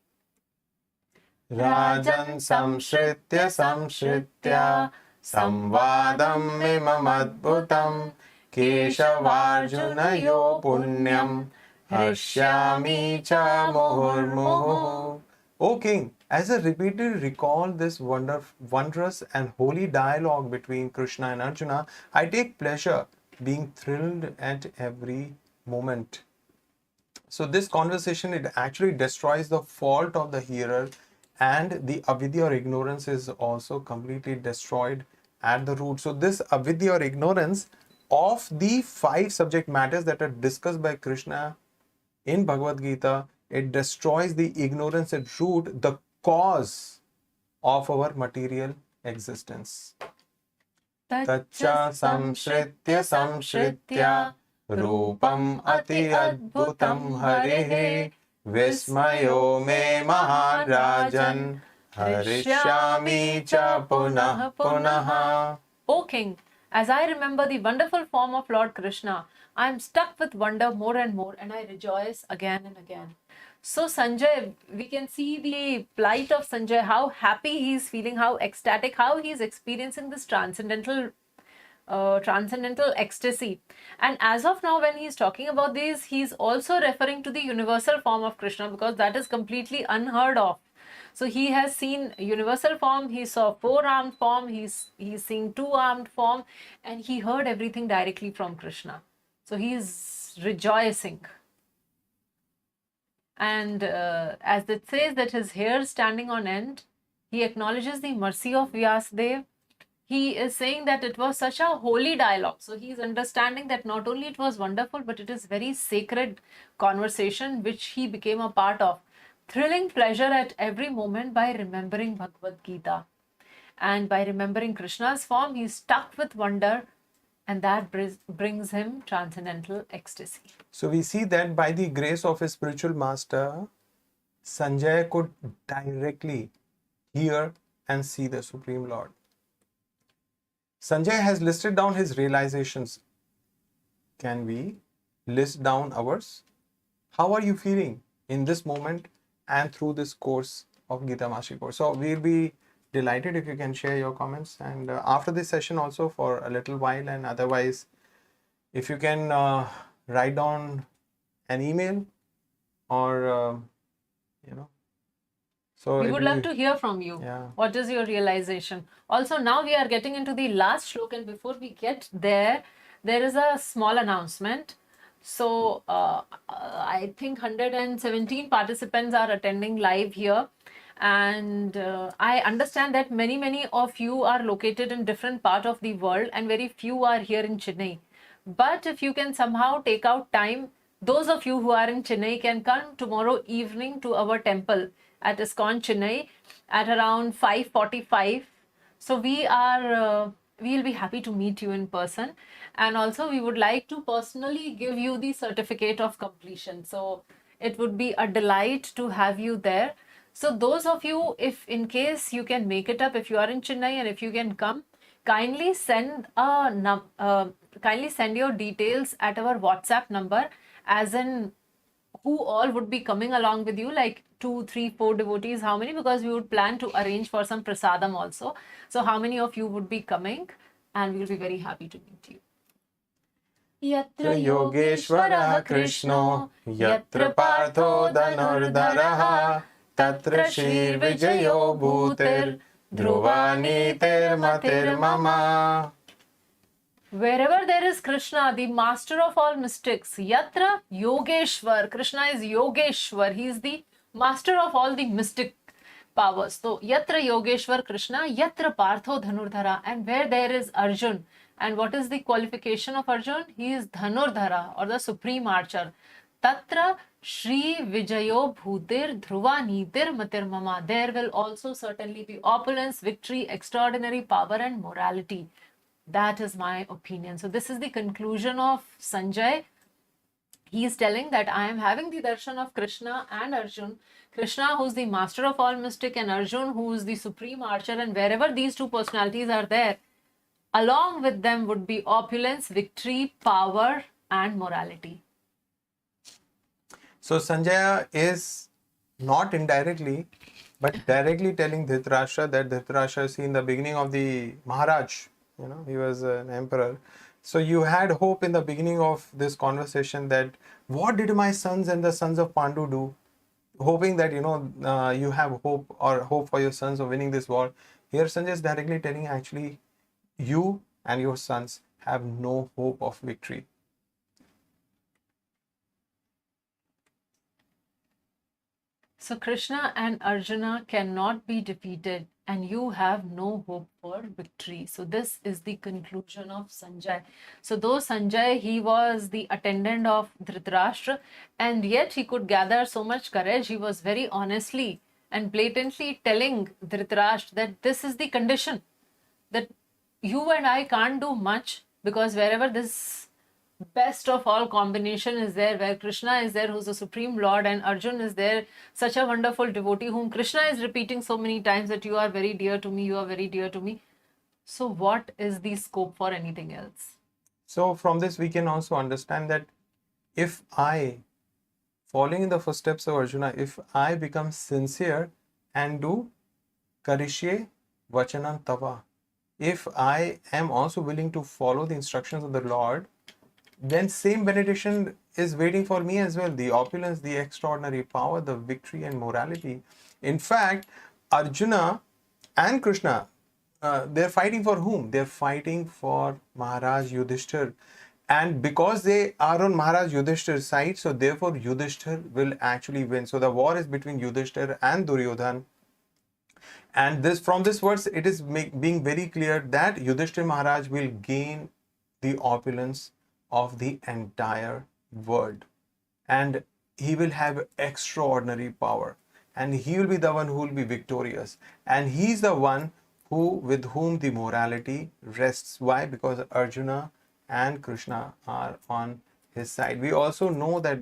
Rajan samshritya samshritya samvadam mimam keshavarjunayo punyam harshyami cha muhurmuhu. O king, as I repeatedly recall this wondrous and holy dialogue between Krishna and Arjuna, I take pleasure being thrilled at every moment. So this conversation, it actually destroys the fault of the hearer, and the avidya or ignorance is also completely destroyed at the root. So this avidya or ignorance of the 5 subject matters that are discussed by Krishna in Bhagavad Gita, it destroys the ignorance at root, the cause of our material existence. Tacha samshritya samshritya Rupam ati adbhutam harihe Vismayo me maharajan Harishyami cha punah punaha. O king, as I remember the wonderful form of Lord Krishna, I am struck with wonder more and more, and I rejoice again and again. So Sanjay, we can see the plight of Sanjay, how happy he is feeling, how ecstatic, how he is experiencing this transcendental ecstasy. And as of now, when he's talking about this, he's also referring to the universal form of Krishna, because that is completely unheard of. So he has seen universal form, he saw 4-armed form, he's seeing 2-armed form, and he heard everything directly from Krishna. So he is rejoicing. And as it says that his hair standing on end, he acknowledges the mercy of Vyasdev. He is saying that it was such a holy dialogue. So he is understanding that not only it was wonderful, but it is very sacred conversation which he became a part of. Thrilling pleasure at every moment by remembering Bhagavad Gita. And by remembering Krishna's form, he is stuck with wonder, and that brings him transcendental ecstasy. So we see that by the grace of his spiritual master, Sanjay could directly hear and see the Supreme Lord. Sanjay has listed down his realizations. Can we list down ours? How are you feeling in this moment and through this course of Gita Mastery course? So we'll be delighted if you can share your comments, and after this session also for a little while, and otherwise if you can write down an email or so we would love to hear from you. Yeah. What is your realization? Also, now we are getting into the last shloka, and before we get there, there is a small announcement. So I think 117 participants are attending live here, and I understand that many of you are located in different part of the world, and very few are here in Chennai. But if you can somehow take out time, those of you who are in Chennai can come tomorrow evening to our temple at iskcon Chennai at around 5:45. So we'll be happy to meet you in person, and also we would like to personally give you the certificate of completion. So it would be a delight to have you there. So those of you, if in case you can make it up, if you are in Chennai and if you can come, kindly send your details at our WhatsApp number, as in who all would be coming along with you, like 2, 3, 4 devotees, how many, because we would plan to arrange for some prasadam also. So how many of you would be coming, and we'll be very happy to meet you. Yatra Yogeshwarah Krishno, Yatra Partho Dhanurdharaha, Tatra Shir Vijayo Bhutir, Dhruvani Matir Mama. Wherever there is Krishna, the master of all mystics, Yatra Yogeshwar, Krishna is Yogeshwar, he is the master of all the mystic powers. So, Yatra Yogeshwar Krishna, Yatra Partho Dhanurdhara, and where there is Arjun. And what is the qualification of Arjun? He is Dhanurdhara, or the supreme archer. Tatra Shri Vijayo Bhutir Dhruva Nitir Matir Mama. There will also certainly be opulence, victory, extraordinary power, and morality. That is my opinion. So, this is the conclusion of Sanjay. He is telling that I am having the darshan of Krishna and Arjun. Krishna, who is the master of all mystic, and Arjun, who is the supreme archer. And wherever these two personalities are there, along with them would be opulence, victory, power, and morality. So Sanjaya is not indirectly, but directly telling Dhritarashtra that Dhritarashtra, see, in the beginning of the Maharaj, he was an emperor. So you had hope in the beginning of this conversation that what did my sons and the sons of Pandu do? Hoping that, you have hope or hope for your sons of winning this war. Here Sanjay is directly telling actually you and your sons have no hope of victory. So Krishna and Arjuna cannot be defeated, and you have no hope for victory. So this is the conclusion of Sanjay. So though Sanjay, he was the attendant of Dhritarashtra, and yet he could gather so much courage, he was very honestly and blatantly telling Dhritarashtra that this is the condition, that you and I can't do much, because wherever this best of all combination is there, where Krishna is there, who's the supreme lord, and Arjun is there, such a wonderful devotee whom Krishna is repeating so many times that you are very dear to me, you are very dear to me. So what is the scope for anything else? So from this we can also understand that if I, following in the footsteps of Arjuna, if I become sincere and do karishye vachanam tava, if I am also willing to follow the instructions of the Lord, then same benediction is waiting for me as well. The opulence, the extraordinary power, the victory and morality. In fact, Arjuna and Krishna, they're fighting for whom? They're fighting for Maharaj Yudhishthir. And because they are on Maharaj Yudhishthir's side, so therefore Yudhishthir will actually win. So the war is between Yudhishthir and Duryodhan. And from this verse, it is being very clear that Yudhishthir Maharaj will gain the opulence of the entire world, and he will have extraordinary power, and he will be the one who will be victorious, and he's the one with whom the morality rests. Why? Because Arjuna and Krishna are on his side. We also know that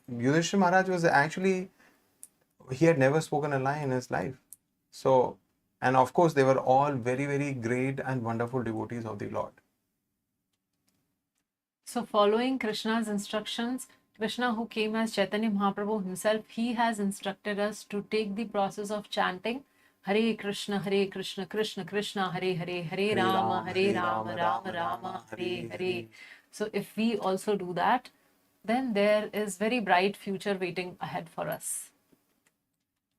Yudhishthira Maharaj was actually, he had never spoken a lie in his life. So, and of course they were all very, very great and wonderful devotees of the Lord. So following Krishna's instructions, Krishna, who came as Chaitanya Mahaprabhu himself, he has instructed us to take the process of chanting Hare Krishna, Krishna Krishna, Hare Hare, Hare Rama, Rama Rama, Hare Hare. So if we also do that, then there is very bright future waiting ahead for us.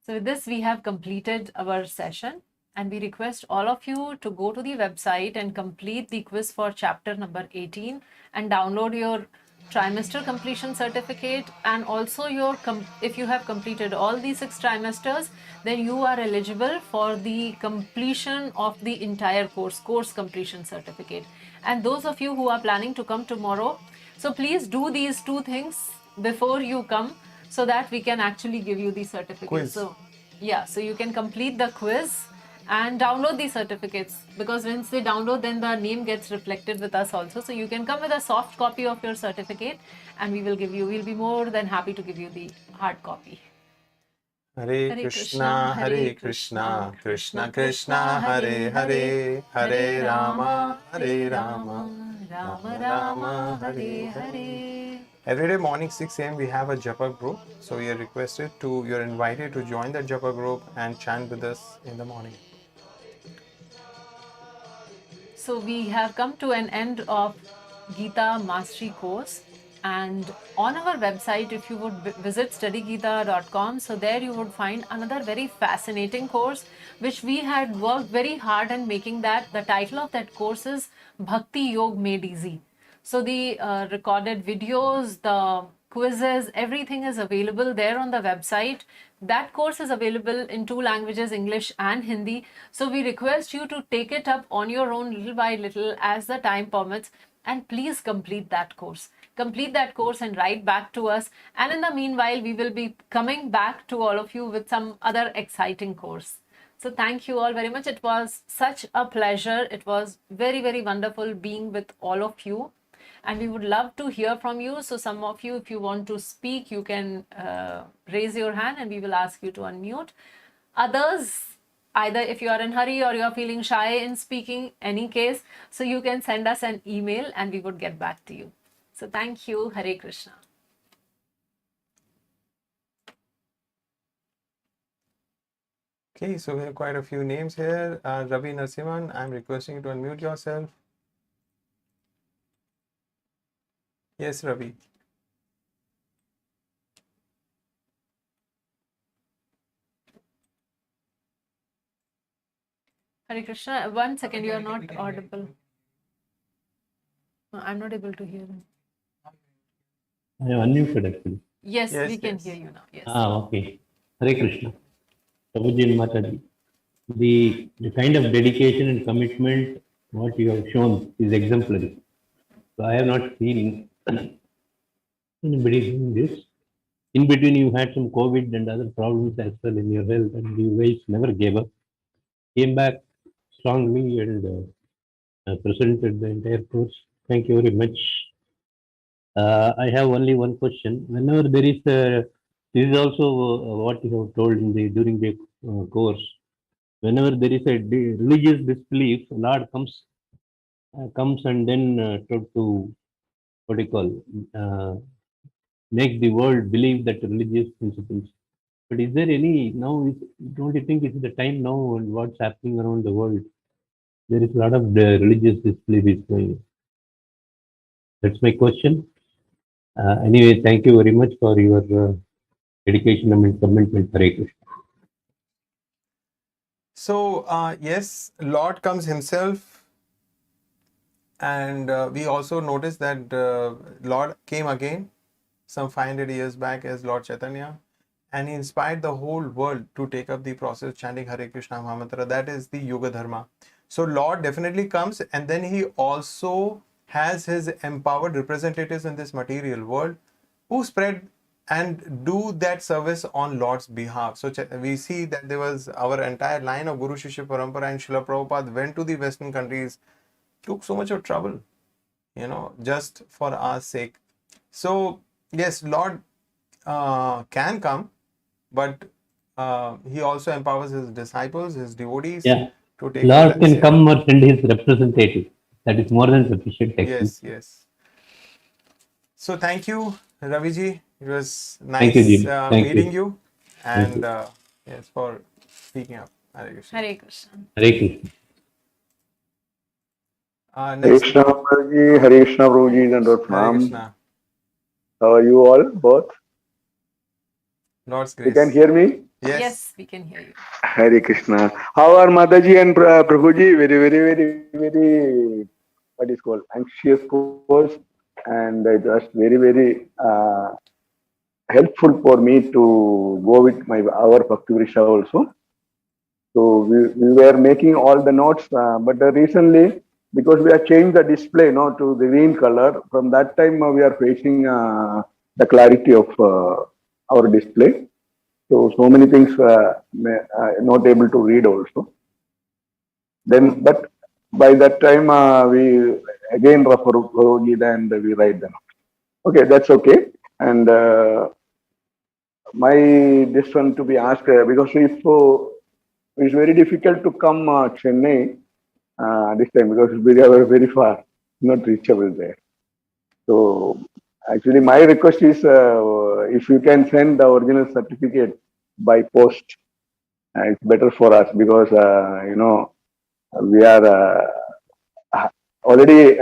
So with this, we have completed our session. And we request all of you to go to the website and complete the quiz for chapter number 18 and download your trimester completion certificate. And also if you have completed all these 6 trimesters, then you are eligible for the completion of the entire course completion certificate. And those of you who are planning to come tomorrow, so please do these 2 things before you come, so that we can actually give you the certificate. Quiz. So yeah, so you can complete the quiz and download these certificates, because once they download, then the name gets reflected with us also. So you can come with a soft copy of your certificate, and we'll be more than happy to give you the hard copy. Hare Krishna, Hare Krishna, Krishna Krishna, Hare Hare, Hare Rama, Rama Rama, Hare Hare. Every day morning 6 a.m. we have a japa group, so you're invited to join the japa group and chant with us in the morning. So we have come to an end of Gita Mastery course, and on our website, if you would visit studygita.com, so there you would find another very fascinating course which we had worked very hard in making that. The title of that course is Bhakti Yoga Made Easy. So the recorded videos, the quizzes, everything is available there on the website. That course is available in 2 languages, English and Hindi. So we request you to take it up on your own little by little as the time permits, and please complete that course. Complete that course and write back to us. And in the meanwhile, we will be coming back to all of you with some other exciting course. So thank you all very much. It was such a pleasure. It was very, very wonderful being with all of you. And we would love to hear from you. So some of you, if you want to speak, you can raise your hand and we will ask you to unmute. Others, either if you are in hurry or you are feeling shy in speaking, any case, so you can send us an email and we would get back to you. So thank you. Hare Krishna. Okay, so we have quite a few names here. Ravi Narasimhan, I'm requesting you to unmute yourself. Yes, Ravi. Hare Krishna. 1 second, you are not audible. No, I'm not able to hear him. I am unmuted actually. Yes, Yes, we can yes. hear you now. Yes. Okay. Hare Krishna. Prabhuji and Mataji. The kind of dedication and commitment what you have shown is exemplary. So I have not seen anybody doing this. In between, you had some COVID and other problems as well in your health, and you guys never gave up. Came back strongly and presented the entire course. Thank you very much. I have only one question. Whenever there is a, this is also what you have told in the during the course. Whenever there is a religious disbelief, Lord comes and then to what do you call make the world believe that religious principles. But is there any now? Don't you think it's the time now and what's happening around the world? There is a lot of the religious disbelief is going. That's my question. Anyway, thank you very much for your dedication and commitment. Hare Krishna. So, yes, Lord comes himself, and we also notice that Lord came again some 500 years back as Lord Chaitanya, and he inspired the whole world to take up the process chanting Hare Krishna Mahamantra. That is the Yoga Dharma. So, Lord definitely comes, and then he also has his empowered representatives in this material world who spread and do that service on Lord's behalf. So we see that there was our entire line of Guru Shishya Parampara, and Srila Prabhupada went to the Western countries, took so much of trouble, just for our sake. So yes, Lord can come, but he also empowers his disciples, his devotees, Yeah. to take Lord that can same. come or send his representative. That is more than sufficient actually. Yes. So thank you, Raviji. It was Thank you, nice Jim. Thank meeting you. you, Thank and you. yes, for speaking up. Hare Krishna. Hare Krishna. Hare Krishna. Hare Next, Krishna Prabhuji, Hare Krishna Prabhuji, and Hare Pranam. Krishna. How are you all both? Lord's You can grace. hear me? Yes, we can hear you. Hare Krishna. How are Mataji and Prabhuji? Very, what is called, anxious course. And it was very helpful for me to go with our Bhakti Vrisha also. So we were making all the notes, but recently, because we have changed the display to the green color, from that time we are facing the clarity of our display. So many things not able to read also. Then, but by that time we again refer to Gita and we write them. Okay, that's okay. And my this one to be asked because if it's very difficult to come Chennai this time because we are very far, not reachable there. So actually, my request is if you can send the original certificate by post, it's better for us because we are already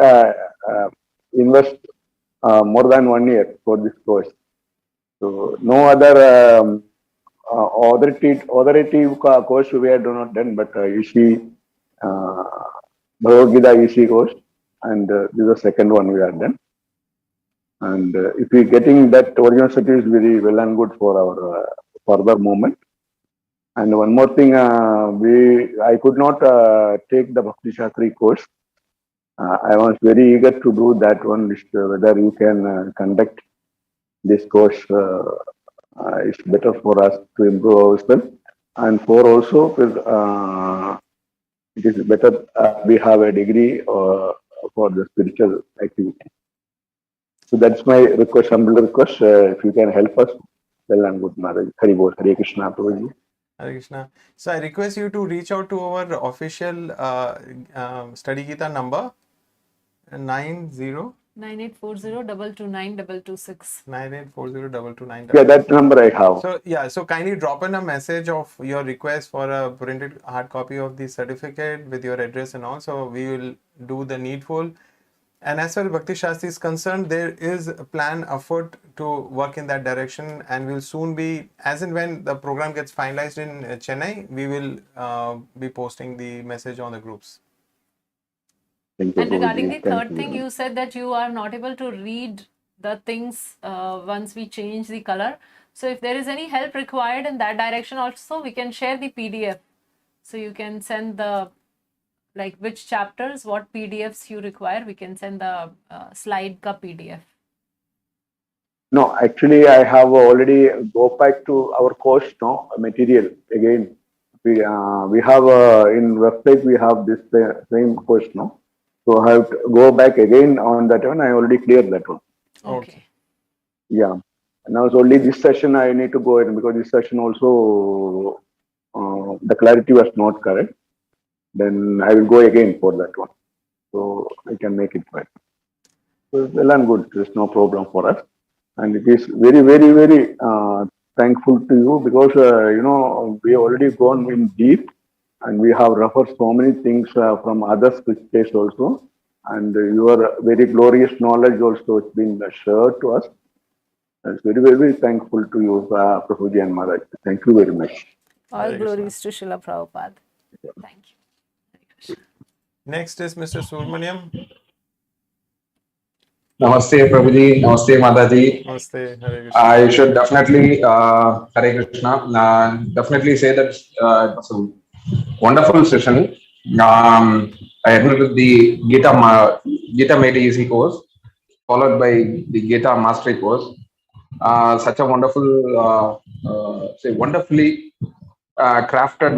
invest more than 1 year for this course. So no other authoritative course we have not done, but you see. Bhagavad Gita EC course, and this is the second one we have done. And if we getting that originality is very well and good for our further movement. And one more thing, I could not take the Bhakti Shastri course. I was very eager to do that one. Whether you can conduct this course, it's better for us to improve ourselves. And for also, it is better we have a degree for the spiritual activity. So that's my request, humble request. If you can help us, well and good, Maharaj. Hari Bol, Hare Krishna, Prabhuji. Hare Krishna. So I request you to reach out to our official study Gita number 90 9840229226. 9840229226. Yeah, that number I have. So yeah, so kindly drop in a message of your request for a printed hard copy of the certificate with your address and all. So we will do the needful. And as far as Bhakti Shastri is concerned, there is a plan afoot to work in that direction, and we'll soon be, as and when the program gets finalized in Chennai, we will be posting the message on the groups. Thank you, And regarding the Prabhuji. Thank third thing, you said that you are not able to read the things once we change the color. So if there is any help required in that direction also, we can share the PDF. So you can send the, like which chapters, what PDFs you require, we can send the slide ka PDF. No, actually, I have already go back to our course material again. We have in website we have this same course so I have to go back again on that one. I already cleared that one. Okay. Yeah, and now it's only this session I need to go in because this session also the clarity was not correct. Then I will go again for that one, so I can make it right. So it's well and good. There's no problem for us. And it is very, very, very thankful to you because, we already gone in deep and we have referred so many things from other scriptures also. And your very glorious knowledge also has been shared to us. It's very, very, very thankful to you, Prabhuji and Maharaj. Thank you very much. All glories to Srila Prabhupada. Thank you. Hare Krishna. Next is Mr. Subramaniam. Namaste, Prabhuji. Namaste, Mataji. Namaste. Hare Krishna. I should definitely, Hare Krishna, definitely say that it was a wonderful session. I attended the Gita Made Easy course, followed by the Gita Mastery course. Such a wonderful, wonderfully crafted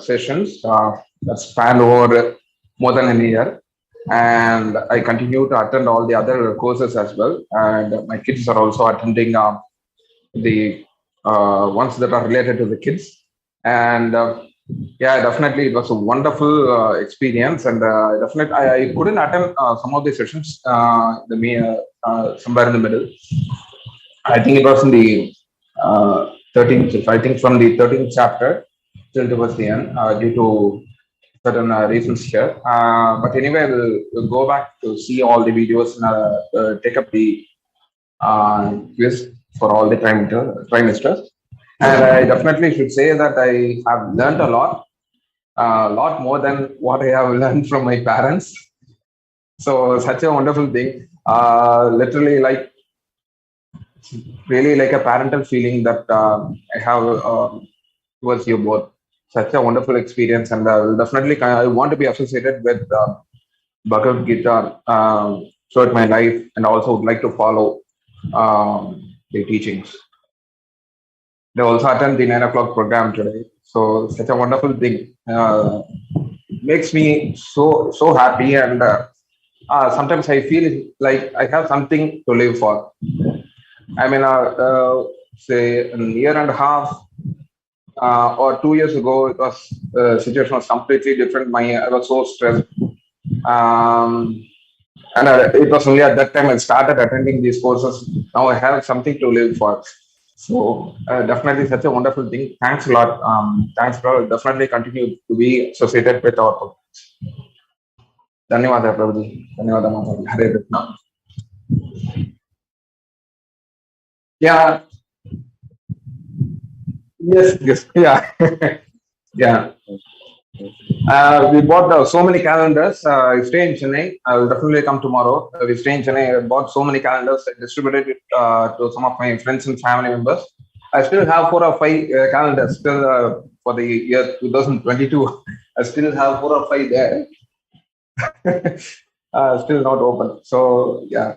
sessions that span over more than a year. And I continue to attend all the other courses as well. And my kids are also attending the ones that are related to the kids. And yeah, definitely it was a wonderful experience. And definitely I couldn't attend some of the sessions somewhere in the middle. I think it was in the 13th, I think from the 13th chapter till towards the end due to certain reasons here. But anyway, we'll go back to see all the videos and take up the quiz for all the trimesters. And I definitely should say that I have learned a lot more than what I have learned from my parents. So such a wonderful thing. Literally really like a parental feeling that I have towards you both. Such a wonderful experience, and I want to be associated with Bhagavad Gita throughout my life, and also would like to follow the teachings. They also attend the 9 o'clock program today, so such a wonderful thing. Makes me so happy, and sometimes I feel like I have something to live for. I mean, say a year and a half. Or 2 years ago, it was situation was completely different. I was so stressed, and it was only at that time I started attending these courses. Now I have something to live for. So definitely such a wonderful thing. Thanks a lot. Thanks, bro. Definitely continue to be associated with our programs. Dhanyawada, Prabhuji. Dhanyawada, Mataji. Hare Krishna. Yeah. Yes. Yeah. Yeah. We bought so many calendars. I stay in Chennai. I will definitely come tomorrow. We stay in Chennai. I bought so many calendars. I distributed it to some of my friends and family members. I still have 4 or 5 calendars still for the year 2022. I still have 4 or 5 there. Still not open. So yeah,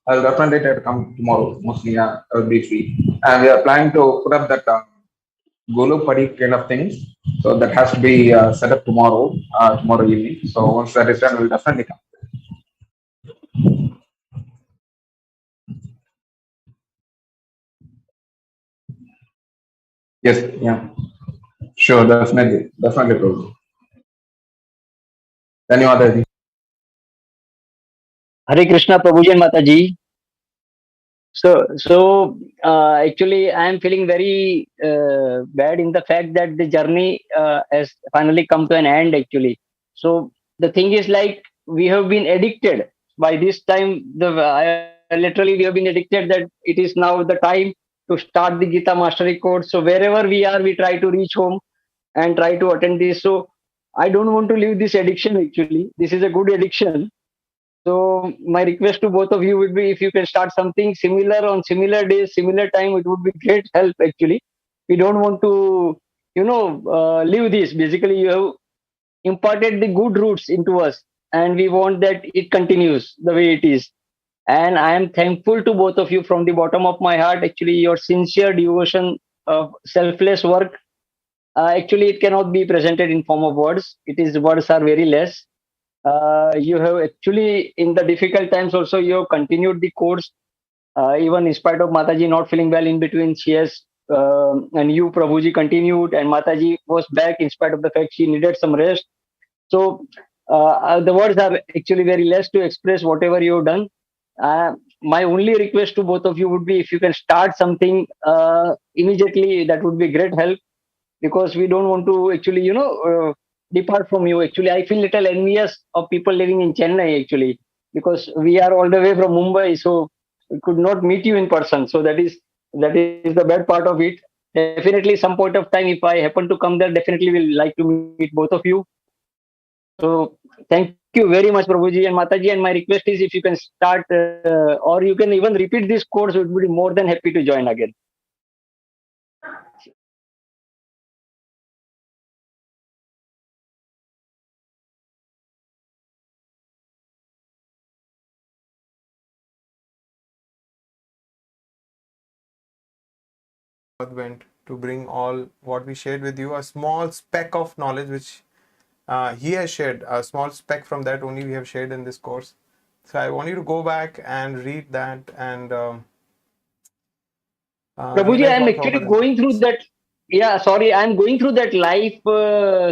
I'll definitely try to come tomorrow. Mostly, yeah, I'll be free. And we are planning to put up that Golu Padi kind of things. So that has to be set up tomorrow evening. So once that is done, we'll definitely come. Yes, yeah, sure, definitely, bro. Dhanyawad. Hare Krishna, Prabhuji and Mataji. So actually, I am feeling very bad in the fact that the journey has finally come to an end. Actually, so the thing is like we have been addicted by this time. Literally we have been addicted that it is now the time to start the Gita Mastery course. So wherever we are, we try to reach home and try to attend this. So I don't want to leave this addiction. Actually, this is a good addiction. So my request to both of you would be if you can start something similar on similar days, similar time, it would be great help actually. We don't want to, leave this. Basically, you have imparted the good roots into us and we want that it continues the way it is. And I am thankful to both of you from the bottom of my heart. Actually, your sincere devotion of selfless work, actually, it cannot be presented in form of words. It is words are very less. You have actually in the difficult times also you have continued the course even in spite of Mataji not feeling well in between. She has and you Prabhuji continued and Mataji was back in spite of the fact she needed some rest. So the words are actually very less to express whatever you have done. My only request to both of you would be if you can start something immediately, that would be great help because we don't want to actually depart from you. Actually, I feel little envious of people living in Chennai actually because we are all the way from Mumbai, so we could not meet you in person. So that is the bad part of it. Definitely some point of time if I happen to come there, definitely will like to meet both of you. So thank you very much Prabhuji and Mataji, and my request is if you can start or you can even repeat this course, we would be more than happy to join again. Went to bring all what we shared with you, a small speck of knowledge which he has shared, a small speck from that only we have shared in this course. So I want you to go back and read that and Prabhuji, I realize am what actually Prabhupada has going through said. that. Yeah, sorry, I am going through that life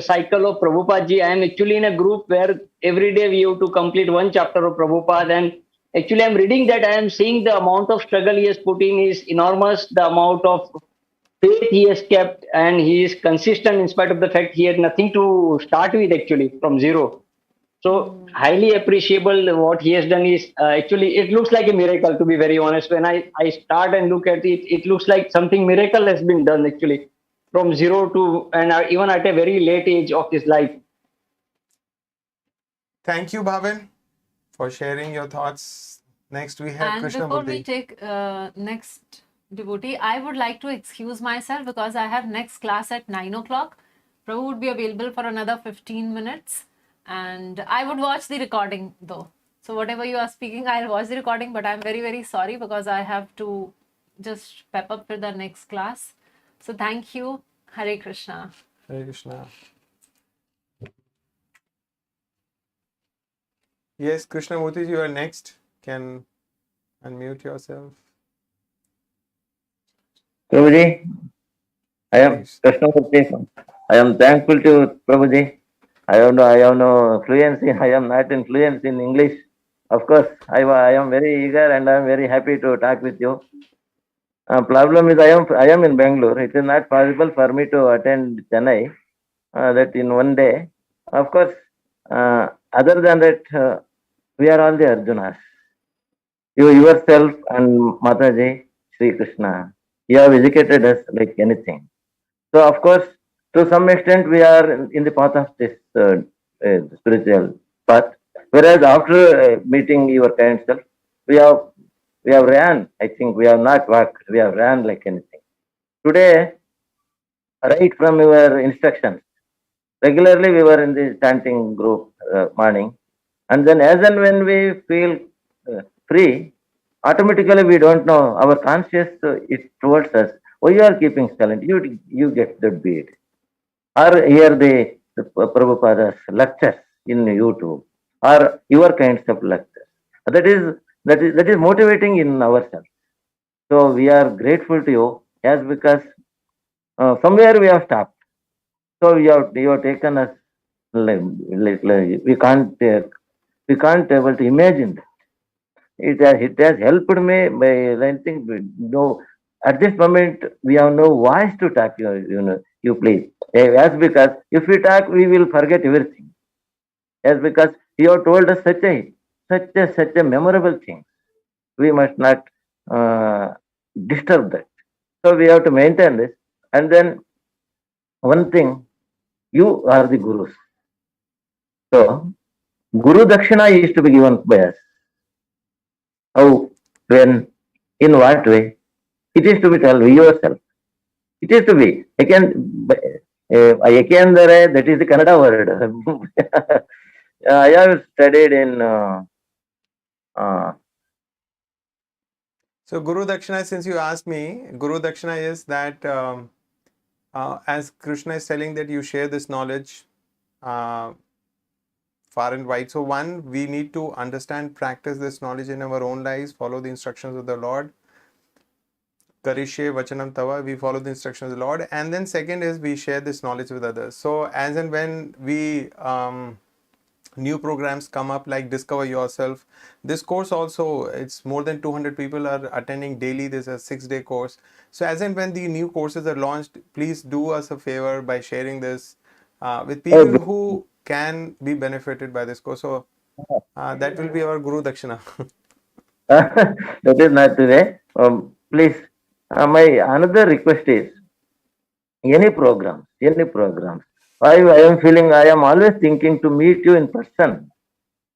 cycle of Prabhupada ji. I am actually in a group where every day we have to complete one chapter of Prabhupada. And actually, I am reading that. I am seeing the amount of struggle he has put in is enormous. The amount of faith he has kept, and he is consistent in spite of the fact he had nothing to start with actually from zero. So highly appreciable what he has done is actually it looks like a miracle to be very honest. When I start and look at it, it looks like something miracle has been done actually from zero to and even at a very late age of his life. Thank you, Bhavin, for sharing your thoughts. Next we have And Krishna before we Buddhi. take next devotee, I would like to excuse myself because I have next class at 9 o'clock. Prabhu would be available for another 15 minutes and I would watch the recording though. So whatever you are speaking, I'll watch the recording, but I'm very, very sorry because I have to just pep up with the next class. So thank you. Hare Krishna. Hare Krishna. Yes, Krishna Murthy, you are next. Can unmute yourself. Prabhuji, I am Please. Krishnamurti. I am thankful to Prabhuji. I have no fluency. I am not in fluency in English. Of course, I am very eager and I am very happy to talk with you. Problem is I am in Bangalore. It is not possible for me to attend Chennai. That in one day. Of course, other than that, we are all the Arjunas. You yourself and Mataji, Sri Krishna. You have educated us like anything. So of course, To some extent, we are in the path of this spiritual path. Whereas after meeting your kind self, we have we have ran. I think we have not walked. We have ran like anything. Today, right from your instructions, regularly we were in the chanting group morning, and then as and when we feel free, automatically we don't know our conscious is towards us. Why you are keeping silent? You get the beat or hear the Prabhupada's lectures in YouTube or your kinds of lectures. That is motivating in ourselves. So we are grateful to you as because somewhere we have stopped. So you have taken us like we can't able to imagine that. It has helped me by I think no at this moment we have no voice to talk you please. As because if we talk we will forget everything. As because you have told us such a memorable thing. We must not uh, disturb that. So we have to maintain this. And then one thing, you are the gurus. So Guru Dakshina is to be given by us. How, when, in what way? It is to be told yourself. It is to be. Ekandare, that is the Kannada word. I have studied in. So Guru Dakshina, since you asked me, Guru Dakshina is that as Krishna is telling that you share this knowledge far and wide. So one, we need to understand, practice this knowledge in our own lives, follow the instructions of the Lord. Karishe Vachanam Tava, we follow the instructions of the Lord. And then second is we share this knowledge with others. So as and when we new programs come up like Discover Yourself, this course also, it's more than 200 people are attending daily. There's a 6-day course. So as and when the new courses are launched, please do us a favor by sharing this with people who can be benefited by this course. So that will be our Guru Dakshina. That is not the way. Please, my another request is any programs. I am feeling I am always thinking to meet you in person.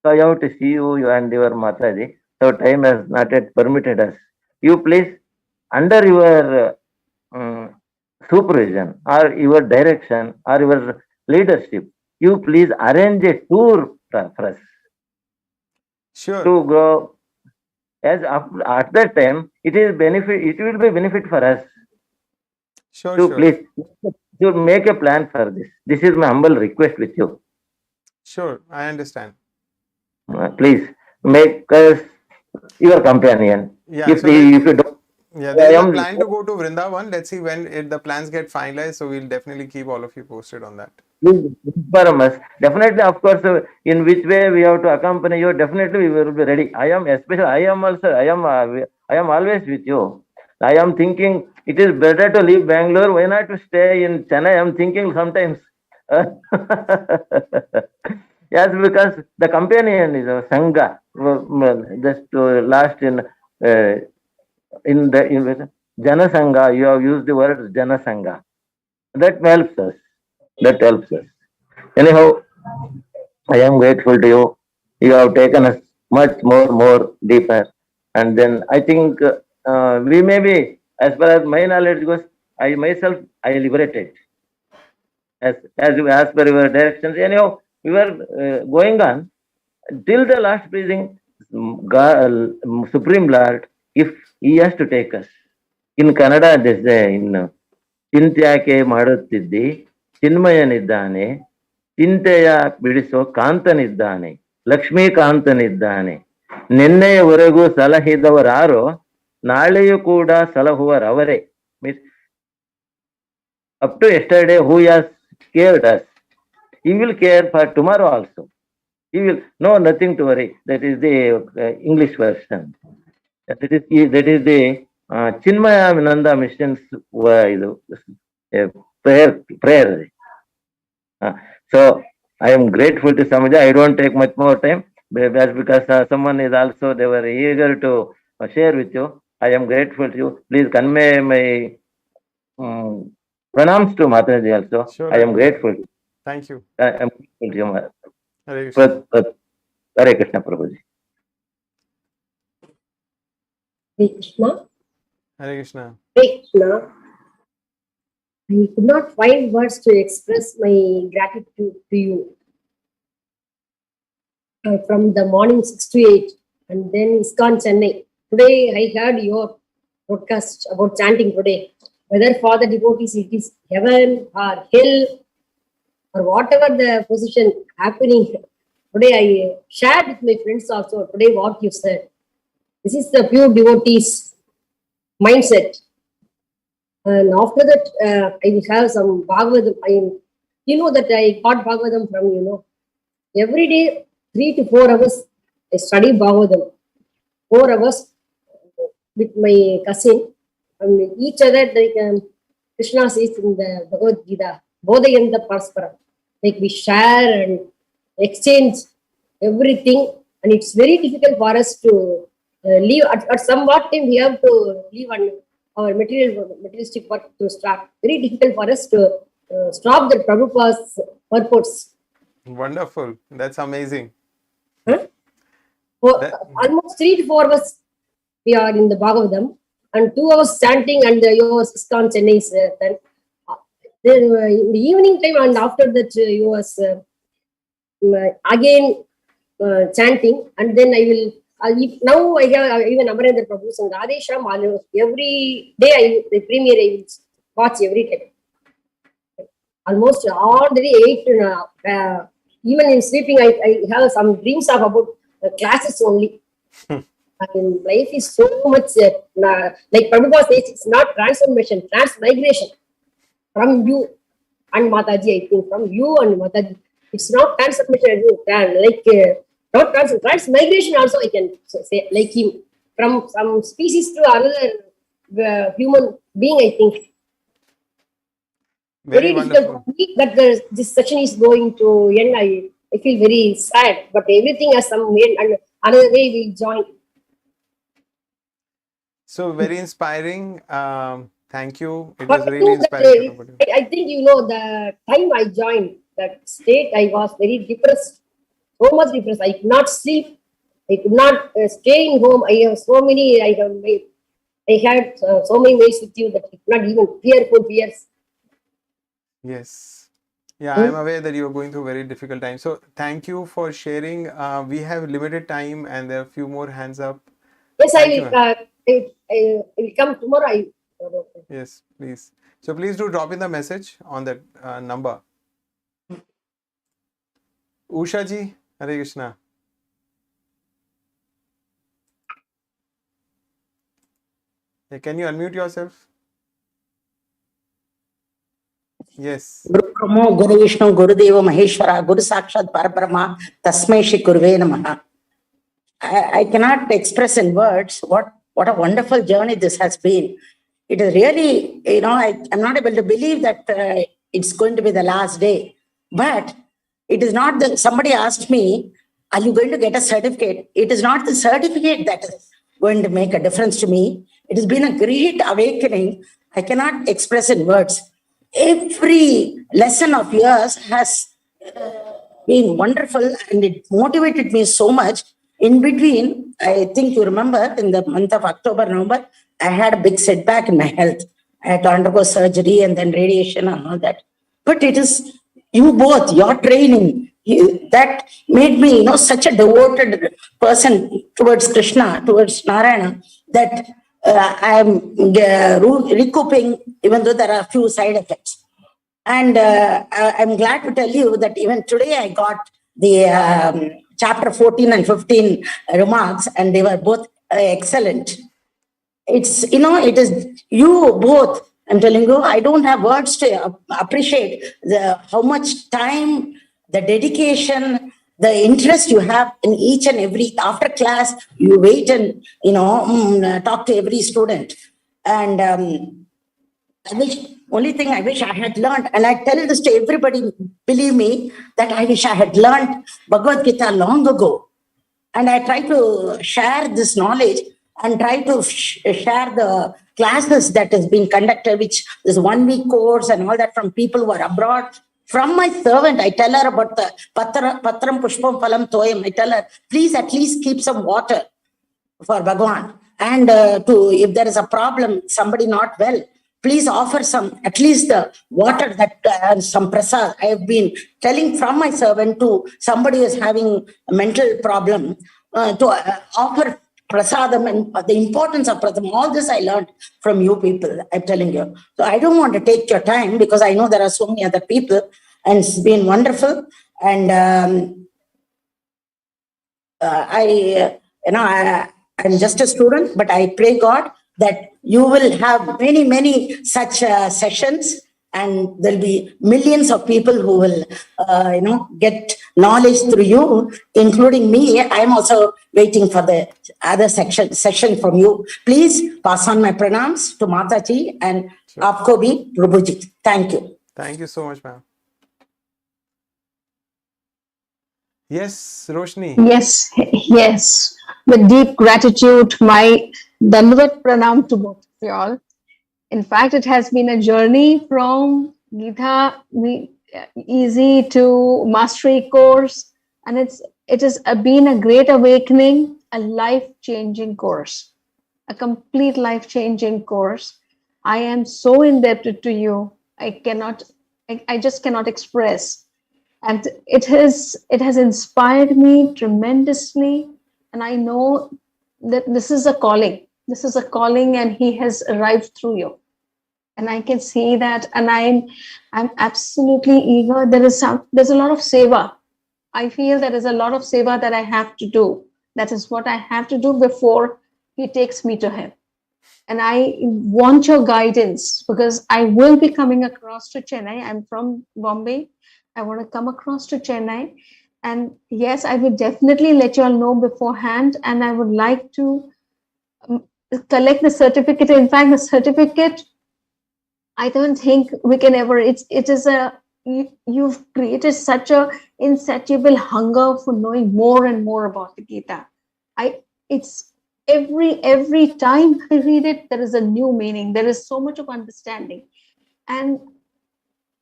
So I have to see you and your Mataji. So time has not yet permitted us. You please, under your supervision or your direction or your leadership, you please arrange a tour for us Sure. to go. As at that time, it will be benefit for us. Sure, So sure. please, you make a plan for this. This is my humble request with you. Sure, I understand. Please make us your companion. Yeah, If so if you don't, yeah, I there's a am plan to go to Vrindavan. Let's see when the plans get finalized. So we'll definitely keep all of you posted on that. please inform us. Definitely, of course, in which way we have to accompany you. Definitely, we will be ready. I am especially. I am also. I am always with you. I am thinking it is better to leave Bangalore. Why not to stay in Chennai? I am thinking sometimes. Yes, because the companion is a sangha. Just last in Jana Sangha, you have used the word Jana Sangha. That helps us. That helps us. Anyhow, I am grateful to you. You have taken us much more deeper. And then I think we may be, as far as my knowledge goes, I myself, I liberated. As per your directions. Anyhow, we were going on till the last breathing. Supreme Lord, if He has to take us. In Kannada, this in ಚಿಂತ್ಯಾಕೆ ಮಾಡುತ್ತಿದ್ದಿ ಚಿನ್ಮಯನಿದ್ದಾನೆ ಚಿಂತೆಯ ಬಿಡಿಸೋ ಕಾಂತನಿದ್ದಾನೆ ಲಕ್ಷ್ಮೀಕಾಂತನಿದ್ದಾನೆ ನಿನ್ನೆಯವರೆಗೂ ಸಲಹಿದವರಾರೋ ನಾಳೆಯೂ ಕೂಡ ಸಲಹುವರವರೇ means up to yesterday who has cared us, he will care for tomorrow also. He will no nothing to worry. That is the English version. That is the Chinmaya Vinanda missions ಇದು prayer. So I am grateful to Samaja. I don't take much more time. That's because someone is also they were eager to share with you. I am grateful to you. Please convey my Pranams to Mataji also. Sure, I am I'll do that. grateful. Thank you. I am grateful to you, Hare Krishna. Hare Krishna Prabhuji. Hare Krishna. Hare Krishna. Hare Krishna. I could not find words to express my gratitude to you. From the morning 6 to 8 and then iskcon Chennai. Today I heard your broadcast about chanting today. Whether for the devotees it is heaven or hell or whatever the position happening. Today I shared with my friends also today what you said. This is the pure devotees mindset. And after that, I will have some Bhagavatam. You know that I got Bhagavatam from, every day 3 to 4 hours I study Bhagavatam. 4 hours with my cousin. And each other, like Krishna says in the Bhagavad Gita, Bodhayanta Paraspara. Like we share and exchange everything. And it's very difficult for us to leave. At somewhat time, we have to leave on our materialistic work to start. Very difficult for us to stop the Prabhupada's purpose. Wonderful. That's amazing. For That- almost 3 to 4 hours we are in the Bhagavatam and 2 hours chanting and yours iskcon Chennai is then in the evening time and after that yours again chanting and then I will now I have even Amarendra Prabhu's and Radhesham every day the premiere I will watch every time. Almost all the day 8 even in sleeping I have some dreams of about classes only. I mean, life is so much like Prabhupada says, it's not transformation, transmigration from you and Mataji. I think from you and Mataji, it's not transformation. Like not transmigration. Also, I can say like him from some species to another human being. I think Very difficult wonderful. for me that this session is going to end. I feel very sad, but everything has some end and another way we join. So very inspiring. Thank you. It But was I really know that, inspiring to know about you. I think the time I joined that state, I was very depressed, so much depressed. I could not sleep. I could not stay in home. I have so many. I had so many ways with you that I could not even fears. Yes. Yeah, I'm aware that you're going through very difficult times. So thank you for sharing. We have limited time and there are a few more hands up. Yes, Thank I you, will. I will come tomorrow. Yes, please. So please do drop in the message on that number. Usha ji, Hare Krishna. Can you unmute yourself? Yes. Guru Brahma, Guru Vishnu, Guru Deva Maheshwara, Guru Sakshat Parabrahma, Tasmai Shri Guruve Namaha. I cannot express in words what a wonderful journey this has been. It is really, I'm not able to believe that it's going to be the last day. But it is not that somebody asked me, are you going to get a certificate? It is not the certificate that is going to make a difference to me. It has been a great awakening. I cannot express in words. Every lesson of yours has been wonderful and it motivated me so much. In between, I think you remember in the month of October, November, I had a big setback in my health. I had to undergo surgery and then radiation and all that. But it is you both, your training, that made me, such a devoted person towards Krishna, towards Narayana, that I am recouping, even though there are a few side effects. And I'm glad to tell you that even today I got the chapter 14 and 15 remarks, and they were both excellent. It's, it is you both, I'm telling you, I don't have words to appreciate how much time, the dedication, the interest you have in each and every, after class, you wait and, talk to every student. And only thing I wish I had learned, and I tell this to everybody, believe me, that I wish I had learned Bhagavad Gita long ago. And I try to share this knowledge and try to share the classes that has been conducted, which is 1 week course and all that from people who are abroad. From my servant, I tell her about the Patram Pushpam Phalam Toyam. I tell her, please at least keep some water for Bhagwan. And if there is a problem, somebody not well, please offer some, at least the water that some prasad. I have been telling from my servant to somebody who is having a mental problem to offer prasadam and the importance of prasadam. All this I learned from you people, I'm telling you. So I don't want to take your time because I know there are so many other people and it's been wonderful. And I'm just a student, but I pray God that you will have many, many such sessions, and there'll be millions of people who will, get knowledge through you, including me. I'm also waiting for the other session from you. Please pass on my pranams to Mataji and Aapko bhi Prabhuji. Thank you. Thank you so much, ma'am. Yes, Roshni. Yes. With deep gratitude, my Dandavat Pranam to both of you all. In fact, it has been a journey from Gita easy to mastery course, and it has been a great awakening, a life-changing course, a complete life-changing course. I am so indebted to you. I just cannot express. And it has inspired me tremendously, and I know that this is a calling. This is a calling, and he has arrived through you. And I can see that, and I'm absolutely eager. There's a lot of seva. I feel there is a lot of seva that I have to do. That is what I have to do before he takes me to him. And I want your guidance because I will be coming across to Chennai. I'm from Bombay. I want to come across to Chennai. And yes, I will definitely let you all know beforehand. And I would like to collect the certificate. In fact, the certificate, I don't think we can ever, you've created such a insatiable hunger for knowing more and more about the Gita. It's every time I read it, there is a new meaning. There is so much of understanding. And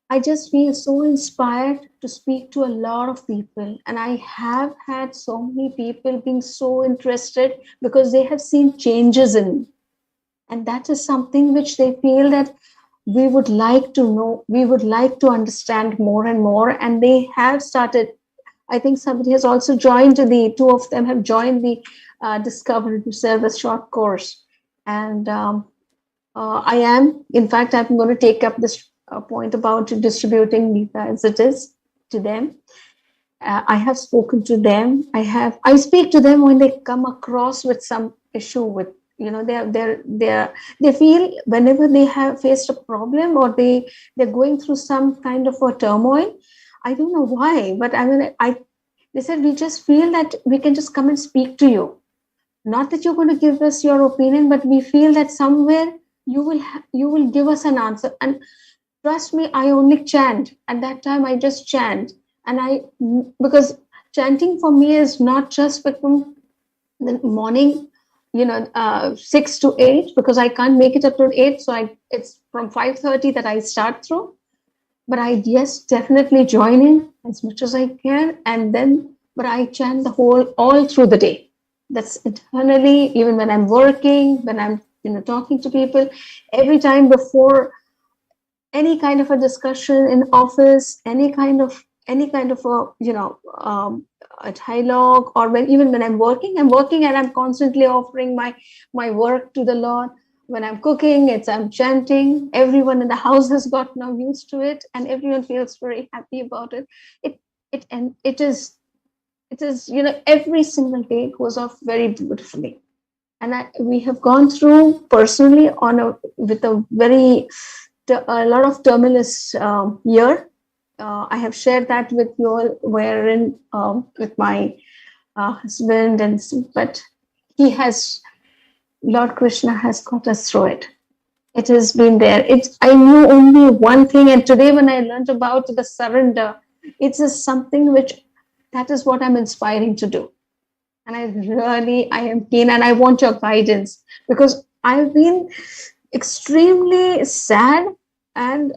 I just feel so inspired to speak to a lot of people. And I have had so many people being so interested because they have seen changes in me. And that is something which they feel that we would like to know, we would like to understand more and more. And they have started, I think somebody has also joined two of them have joined the Discovery to Service short course. And I'm going to take up this point about distributing Gita as it is to them. I have spoken to them. I speak to them when they come across with some issue with, they feel whenever they have faced a problem or they're going through some kind of a turmoil. I don't know why, but they said, we just feel that we can just come and speak to you. Not that you're going to give us your opinion, but we feel that somewhere you will give us an answer. And trust me, I only chant. At that time, I just chant. And because chanting for me is not just from the morning, 6 to 8, because I can't make it up to 8. So it's from 5:30 that I start through. But I definitely join in as much as I can. But I chant all through the day. That's internally, even when I'm working, when I'm, talking to people, every time before any kind of a discussion in office, any kind of a, a dialogue, or when I'm working and I'm constantly offering my work to the Lord. When I'm cooking, I'm chanting. Everyone in the house has got now used to it, and everyone feels very happy about it. It is every single day goes off very beautifully. And we have gone through personally with a lot of tumultuous year. I have shared that with you all, wherein with my husband, but Lord Krishna has got us through it. It has been there. I knew only one thing, and today when I learned about the surrender, it's something that is what I'm inspiring to do. And I am keen and I want your guidance because I've been extremely sad and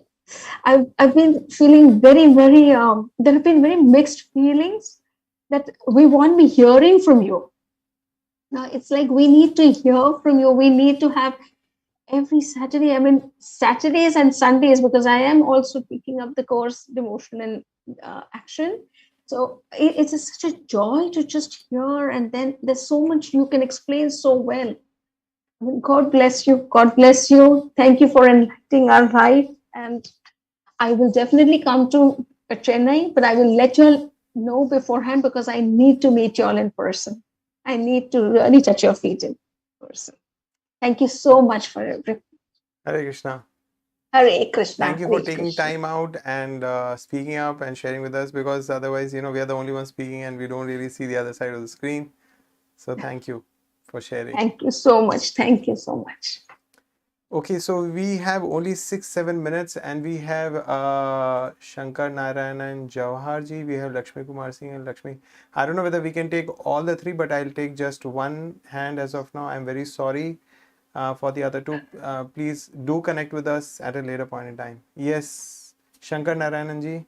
I've been feeling very, there have been very mixed feelings that we won't be hearing from you. Now it's like we need to hear from you. We need to have every Saturday. I mean, Saturdays and Sundays, because I am also picking up the course Devotion and Action. So it's such a joy to just hear, and then there's so much you can explain so well. I mean, God bless you. God bless you. Thank you for enlightening our life. And I will definitely come to Chennai, but I will let you all know beforehand because I need to meet you all in person. I need to really touch your feet in person. Thank you so much for everything. Hare Krishna. Hare Krishna. Thank you Hare for taking Krishna. time out and speaking up and sharing with us, because otherwise, we are the only ones speaking and we don't really see the other side of the screen. So thank you for sharing. Thank you so much. Thank you so much. Okay, so we have only 6-7 minutes and we have Shankar Narayan and Jawharji. We have Lakshmi Kumar Singh and Lakshmi. I don't know whether we can take all the three, but I'll take just one hand as of now. I'm very sorry for the other two. Please do connect with us at a later point in time. Yes, Shankar Narayanan ji.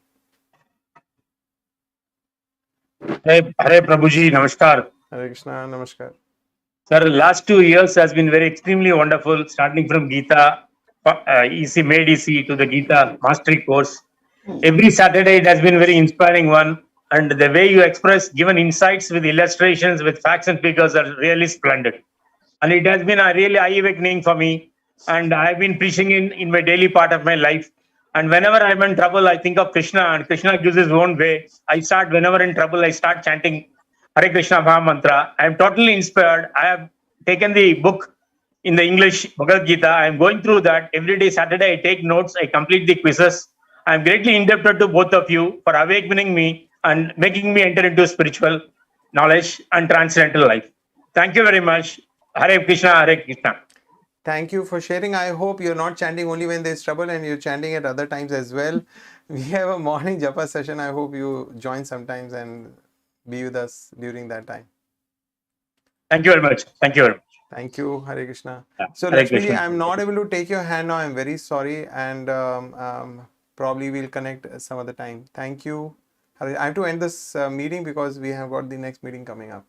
Hare Prabhuji, Namaskar. Hare Krishna, Namaskar. Sir, last 2 years has been very extremely wonderful, starting from Gita, easy made easy to the Gita mastery course. Every Saturday it has been very inspiring one, and the way you express, given insights with illustrations, with facts and figures are really splendid. And it has been a really eye-awakening for me, and I have been preaching in my daily part of my life. And whenever I'm in trouble, I think of Krishna, and Krishna gives his own way. Whenever in trouble, I start chanting Hare Krishna Maha Mantra. I am totally inspired. I have taken the book in the English Bhagavad Gita. I am going through that every day. Saturday, I take notes. I complete the quizzes. I am greatly indebted to both of you for awakening me and making me enter into spiritual knowledge and transcendental life. Thank you very much. Hare Krishna, Hare Krishna. Thank you for sharing. I hope you're not chanting only when there's trouble and you're chanting at other times as well. We have a morning japa session. I hope you join sometimes and be with us during that time. Thank you very much. Thank you very much. Thank you. Hare Krishna. Yeah. So Hare Lakshmi ji, Krishna. I'm not able to take your hand now. I'm very sorry, and probably we'll connect some other time. Thank you. I have to end this meeting because we have got the next meeting coming up.